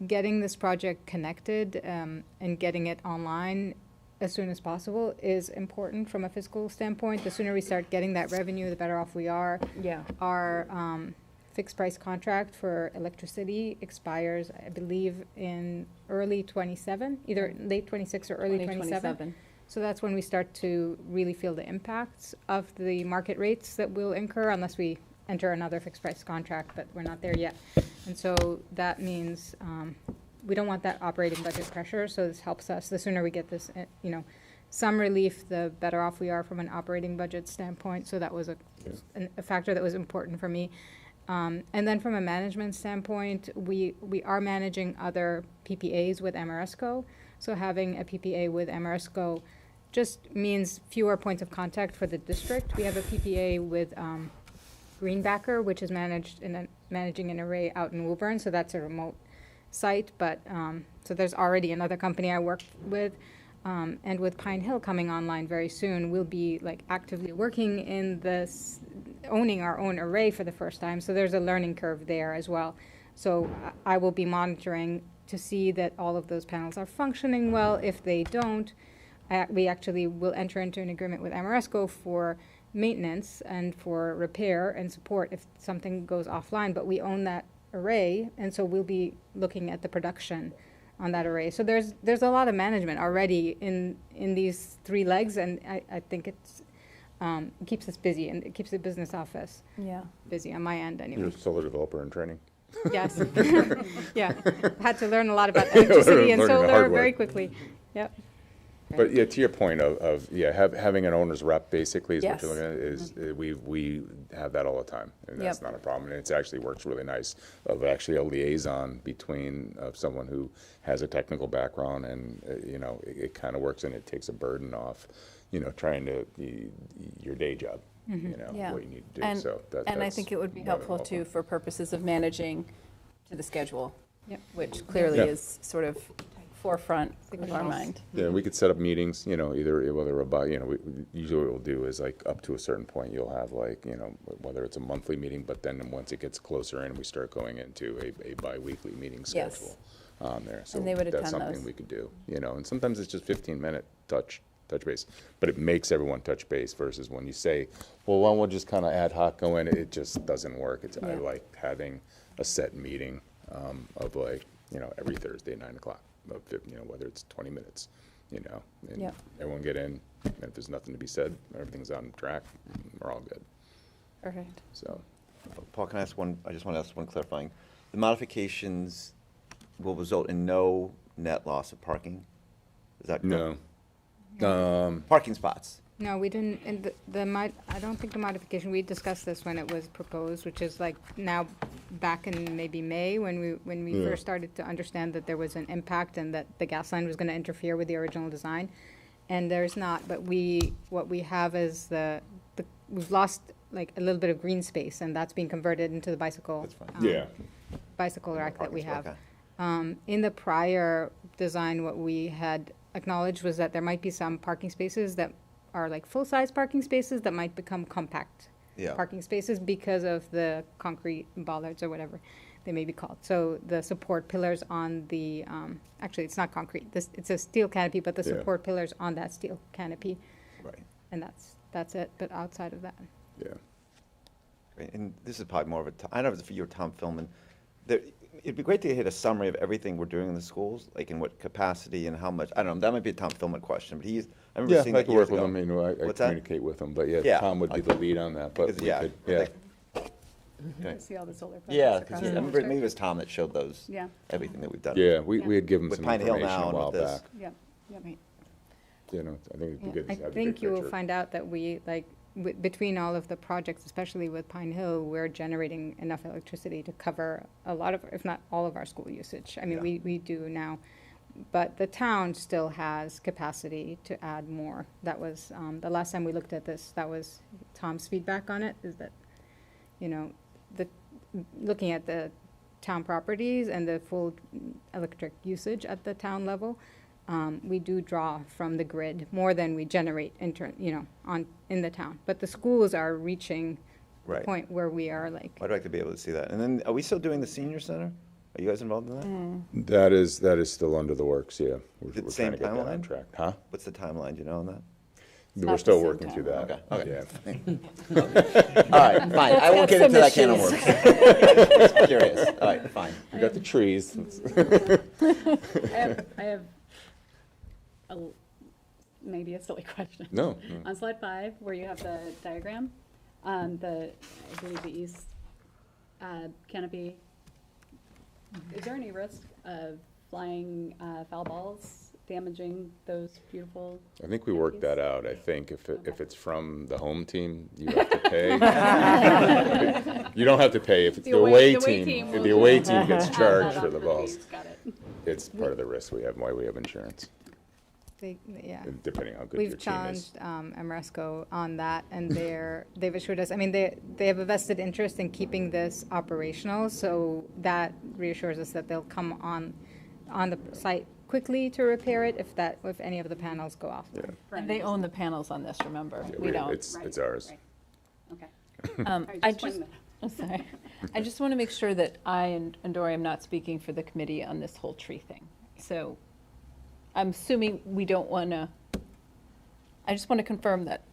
getting this project connected and getting it online as soon as possible is important from a fiscal standpoint. The sooner we start getting that revenue, the better off we are. Yeah. Our fixed price contract for electricity expires, I believe, in early '27, either late '26 or early '27. So that's when we start to really feel the impacts of the market rates that we'll incur, unless we enter another fixed price contract, but we're not there yet. And so that means we don't want that operating budget pressure, so this helps us. The sooner we get this, some relief, the better off we are from an operating budget standpoint. So that was a factor that was important for me. And then from a management standpoint, we are managing other PPAs with Amoresco. So having a PPA with Amoresco just means fewer points of contact for the district. We have a PPA with Greenbacker, which is managing an array out in Woburn, so that's a remote site. But so there's already another company I work with. And with Pine Hill coming online very soon, we'll be like actively working in this, owning our own array for the first time. So there's a learning curve there as well. So I will be monitoring to see that all of those panels are functioning well. If they don't, we actually will enter into an agreement with Amoresco for maintenance and for repair and support if something goes offline, but we own that array, and so we'll be looking at the production on that array. So there's a lot of management already in these 3 legs, and I think it's keeps us busy, and it keeps the business office Yeah. busy on my end anyway. You're a solar developer in training. Yes. Yeah. Had to learn a lot about electricity and Learning the solar hard way. very quickly. Yep. But yeah, to your point of having an owner's rep basically is Yes. what you're looking at is, we have that all the time, and that's Yep. not a problem. And it actually works really nice of actually a liaison between someone who has a technical background and, it kind of works and it takes a burden off, trying to, your day job, Yeah. what you need to do. And, So and I that's think it would be more than helpful too welcome. for purposes of managing to the schedule, Yep. which clearly Yeah. is sort of forefront of our mind. Yeah, we could set up meetings, either whether about, usually what we'll do is like up to a certain point, you'll have like, whether it's a monthly meeting, but then once it gets closer in, we start going into a bi-weekly meeting Yes. schedule on there. So And they would that's attend something those. we could do, and sometimes it's just 15-minute touch base, but it makes everyone touch base versus when you say, well, one will just kind of ad hoc go in, it just doesn't work. I Yeah. like having a set meeting of like, every Thursday, 9 o'clock. Whether it's 20 minutes, and Yep. everyone get in, and if there's nothing to be said, everything's on track, we're all good, Perfect. so. Paul, can I ask one, I just want to ask one clarifying. The modifications will result in no net loss of parking? Is that correct? No. Parking spots? No, we didn't, and I don't think the modification, we discussed this when it was proposed, which is like now back in maybe May, when we Yeah. first started to understand that there was an impact and that the gas line was gonna interfere with the original design. And there's not, but what we have is we've lost like a little bit of green space, and that's being converted into the bicycle. That's fine. Yeah, Bicycle rack that we Parking spot, have. okay. In the prior design, what we had acknowledged was that there might be some parking spaces that are like full-size parking spaces that might become compact Yeah. parking spaces because of the concrete bollards or whatever they may be called. So the support pillars on the, actually, it's not concrete. It's a steel canopy, but the Yeah. support pillars on that steel canopy, Right. and that's it. But outside of that, yeah. Great. And this is probably more of I don't know if it's for you or Tom Philman. It'd be great to get a summary of everything we're doing in the schools, like in what capacity and how much. I don't know, that might be a Tom Philman question, but I remember Yeah, seeing I that could years work with ago. them, I What's that? communicate with them, but yeah, Yeah. Tom would be the lead on that, but Because, we yeah, could, I yeah. think- Okay. See all the solar projects Yeah, across because the I remember district. maybe it was Tom that showed those, Yeah. everything that we've done. Yeah, we had given With some Pine Hill information now a and while with this. back. Yep, yep. right. I think it'd be Yeah, good to I have the big think you will picture. find out that we, like, between all of the projects, especially with Pine Hill, we're generating enough electricity to cover a lot of, if not all of our school usage. I mean, Yeah. we do now, but the town still has capacity to add more. That was, the last time we looked at this, that was Tom's feedback on it, is that, looking at the town properties and the full electric usage at the town level, we do draw from the grid more than we generate in the town. But the schools are reaching the Right. point where we are like, I'd like to be able to see that. And then, are we still doing the senior center? Are you guys involved in that? That is still under the works, yeah. We're Is it we're same trying to get that on timeline? track. Huh? What's the timeline, do you know on that? We're not the still same working through that. Okay, Yeah. All right, fine, I won't get got into that some can of worms. Just curious, all right, fine. We got the trees. I have maybe a silly question. No. On slide 5, where you have the diagram, I believe the east canopy, is there any risk of flying foul balls damaging those beautiful? I think we worked that out. I think if it's from the home team, you have to pay. You don't have to pay if it's the away team. If the away team gets charged for the balls, Got it. it's part of the risk we have, why we have insurance, yeah. depending on how good your We've team is. challenged Amoresco on that, and they've assured us, I mean, they have a vested interest in keeping this operational, so that reassures us that they'll come on the site quickly to repair it if any of the panels go off. Yeah. And they own the panels on this, remember? Yeah, We don't. It's ours. Okay. I just, I'm sorry. I just want to make sure that I and Dory, am not speaking for the committee on this whole tree thing. So I'm assuming we don't want to, I just want to confirm that,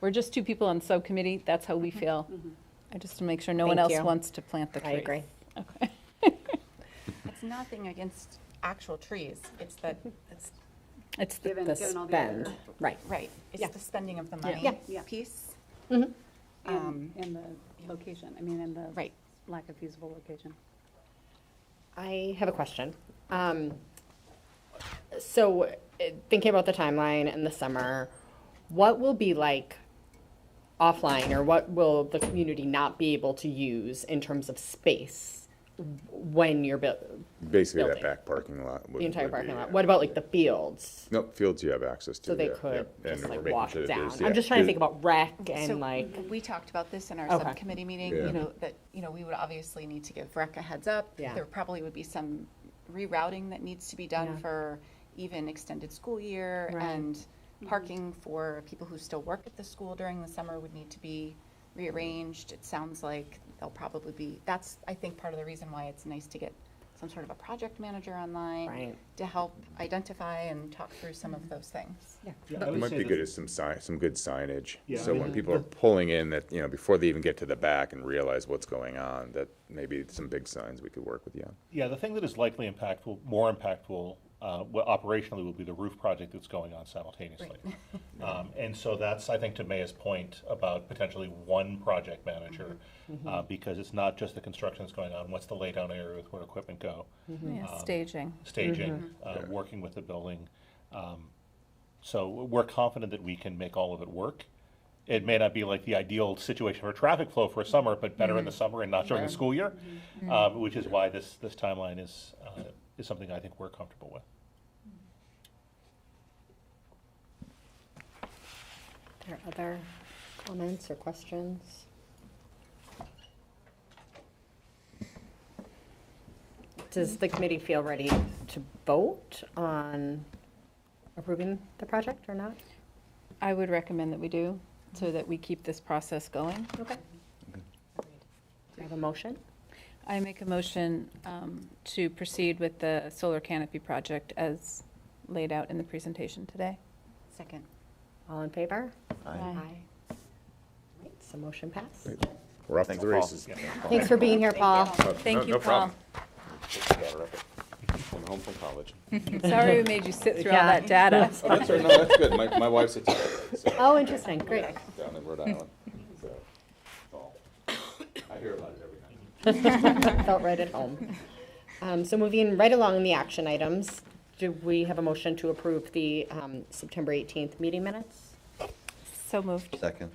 we're just two people on the subcommittee. That's how we feel. I just want to make sure no one Thank else you. wants to plant the trees. I agree. Okay. It's nothing against actual trees, it's that, It's the, Given The all the spend, other- right. right, Yeah. it's the spending of the Yeah. money Yeah. piece. Mhm. And the location, and the Right. lack of feasible location. I have a question. So, thinking about the timeline in the summer, what will be like offline, or what will the community not be able to use in terms of space when you're Basically, that building. back parking lot. The entire parking lot? What about like the fields? Nope, fields you have access to. So they yeah, could yep. And just we're like making walk sure that down. there's- I'm yeah, just trying to there's- think about rec So and like, we talked about this in our Okay. subcommittee meeting, Yeah. that, we would obviously need to give rec a heads up. Yeah. There probably would be some rerouting that needs to be done Yeah. for even extended school year, Right. and parking for people who still work at the school during the summer would need to be rearranged. It sounds like they'll probably be, that's, I think, part of the reason why it's nice to get some sort of a project manager online Right. to help identify and talk through some of those things. Yeah, It I would might say be that- good as some good signage. Yeah, So I when mean, people are pulling in that, before they even get to the back and realize what's going on, that maybe some big signs we could work with you on. Yeah, the thing that is likely impactful, more impactful, operationally, will be the roof project that's going on simultaneously. And so that's, I think, to Maya's point about potentially one project manager, because it's not just the construction that's going on. What's the laydown area with where equipment go? Yeah, staging. Staging, working with the building. So we're confident that we can make all of it work. It may not be like the ideal situation for traffic flow for a summer, but better in the summer and not during the school year, which is why this timeline is something I think we're comfortable with. are there other comments or questions? Does the committee feel ready to vote on approving the project or not? I would recommend that we do, so that we keep this process going. Okay. Do you have a motion? I make a motion to proceed with the solar canopy project as laid out in the presentation today. Second. All in favor? Aye. Right, so motion passed. Great. We're off to Thanks, the Paul. races. Thanks for being here, Paul. Thank you, No Paul. problem. I'm home from college. Sorry we made you sit through all Yeah. that data. Oh, that's right, no, that's good. My wife's a teacher, so, Oh, interesting, great. down in Rhode Island. So, I hear about it every time. Felt right at home. So moving right along the action items, do we have a motion to approve the September 18th meeting minutes? So moved. Second.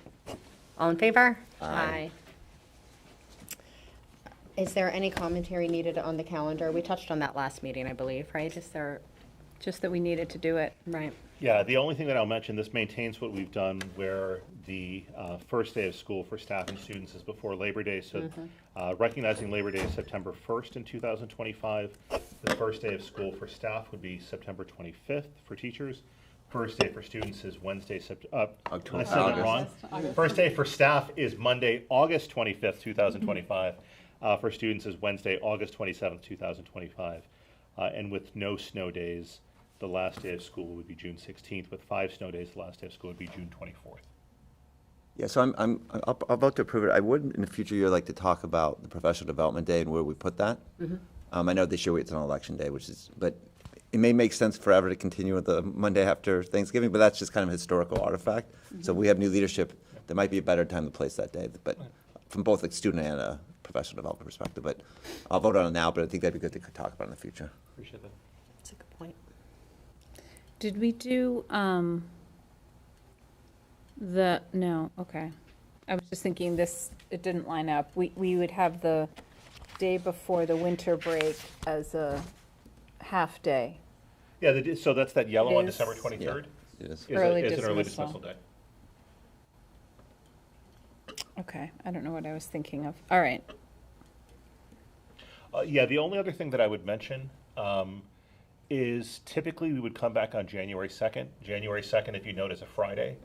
All in favor? Aye. Is there any commentary needed on the calendar? We touched on that last meeting, I believe, right? Is there, Just that we needed to do it. right? Yeah, the only thing that I'll mention, this maintains what we've done where the first day of school for staff and students is before Labor Day. So recognizing Labor Day is September 1st in 2025. The first day of school for staff would be September 25th for teachers. First day for students is Wednesday, October. I said that wrong. First day for staff is Monday, August 25th, 2025. For students is Wednesday, August 27th, 2025. And with no snow days, the last day of school would be June 16th. With 5 snow days, the last day of school would be June 24th. Yeah, so I'll vote to approve it. I would, in the future year, like to talk about the professional development day and where we put that. I know this year it's on election day, but it may make sense forever to continue with the Monday after Thanksgiving, but that's just kind of a historical artifact. So if we have new leadership, there might be a better time to place that day, but from both a student and a professional development perspective. But I'll vote on it now, but I think that'd be good to talk about in the future. Appreciate that. That's a good point. Did we do, no, okay. I was just thinking this, it didn't line up. We would have the day before the winter break as a half day. Yeah, so that's that yellow on Is- December 23rd? It is. Early Is an early dismissal. dismissal day. Okay, I don't know what I was thinking of. All right. Yeah, the only other thing that I would mention is typically we would come back on January 2nd. January 2nd, if you note, is a Friday.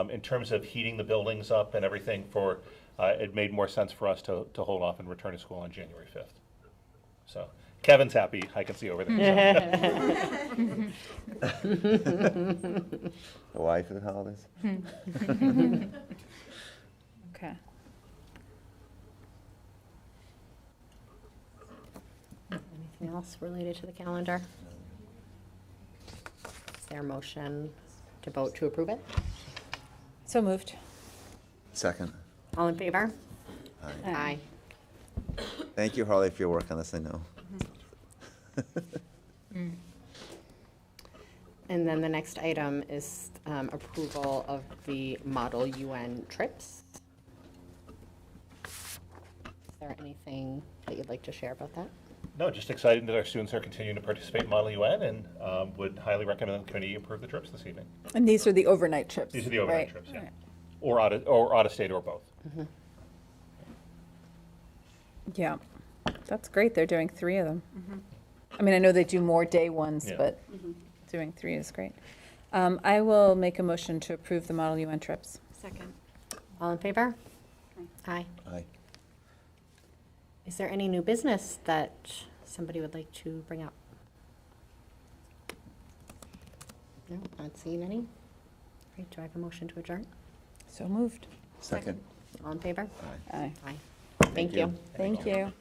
In terms of heating the buildings up and everything it made more sense for us to hold off and return to school on January 5th. So Kevin's happy, I can see over there. Hawaii for the holidays? Okay. Anything else related to the calendar? Is there a motion to vote to approve it? So moved. Second. All in favor? Aye. Aye. Thank you, Harley, for your work on this, I know. And then the next item is approval of the Model UN trips. Is there anything that you'd like to share about that? No, just excited that our students are continuing to participate in Model UN and would highly recommend the committee approve the trips this evening. And these are the overnight trips. These are the overnight right? trips, yeah. Right. Or out of state or both. Yeah, that's great. They're doing 3 of them. I mean, I know they do more day ones, Yeah. but doing 3 is great. I will make a motion to approve the Model UN trips. Second. All in favor? Aye. Aye. Is there any new business that somebody would like to bring up? No, not seeing any. Great, do I have a motion to adjourn? So moved. Second. All in favor? Aye. Aye. Aye. Thank you. Thank you.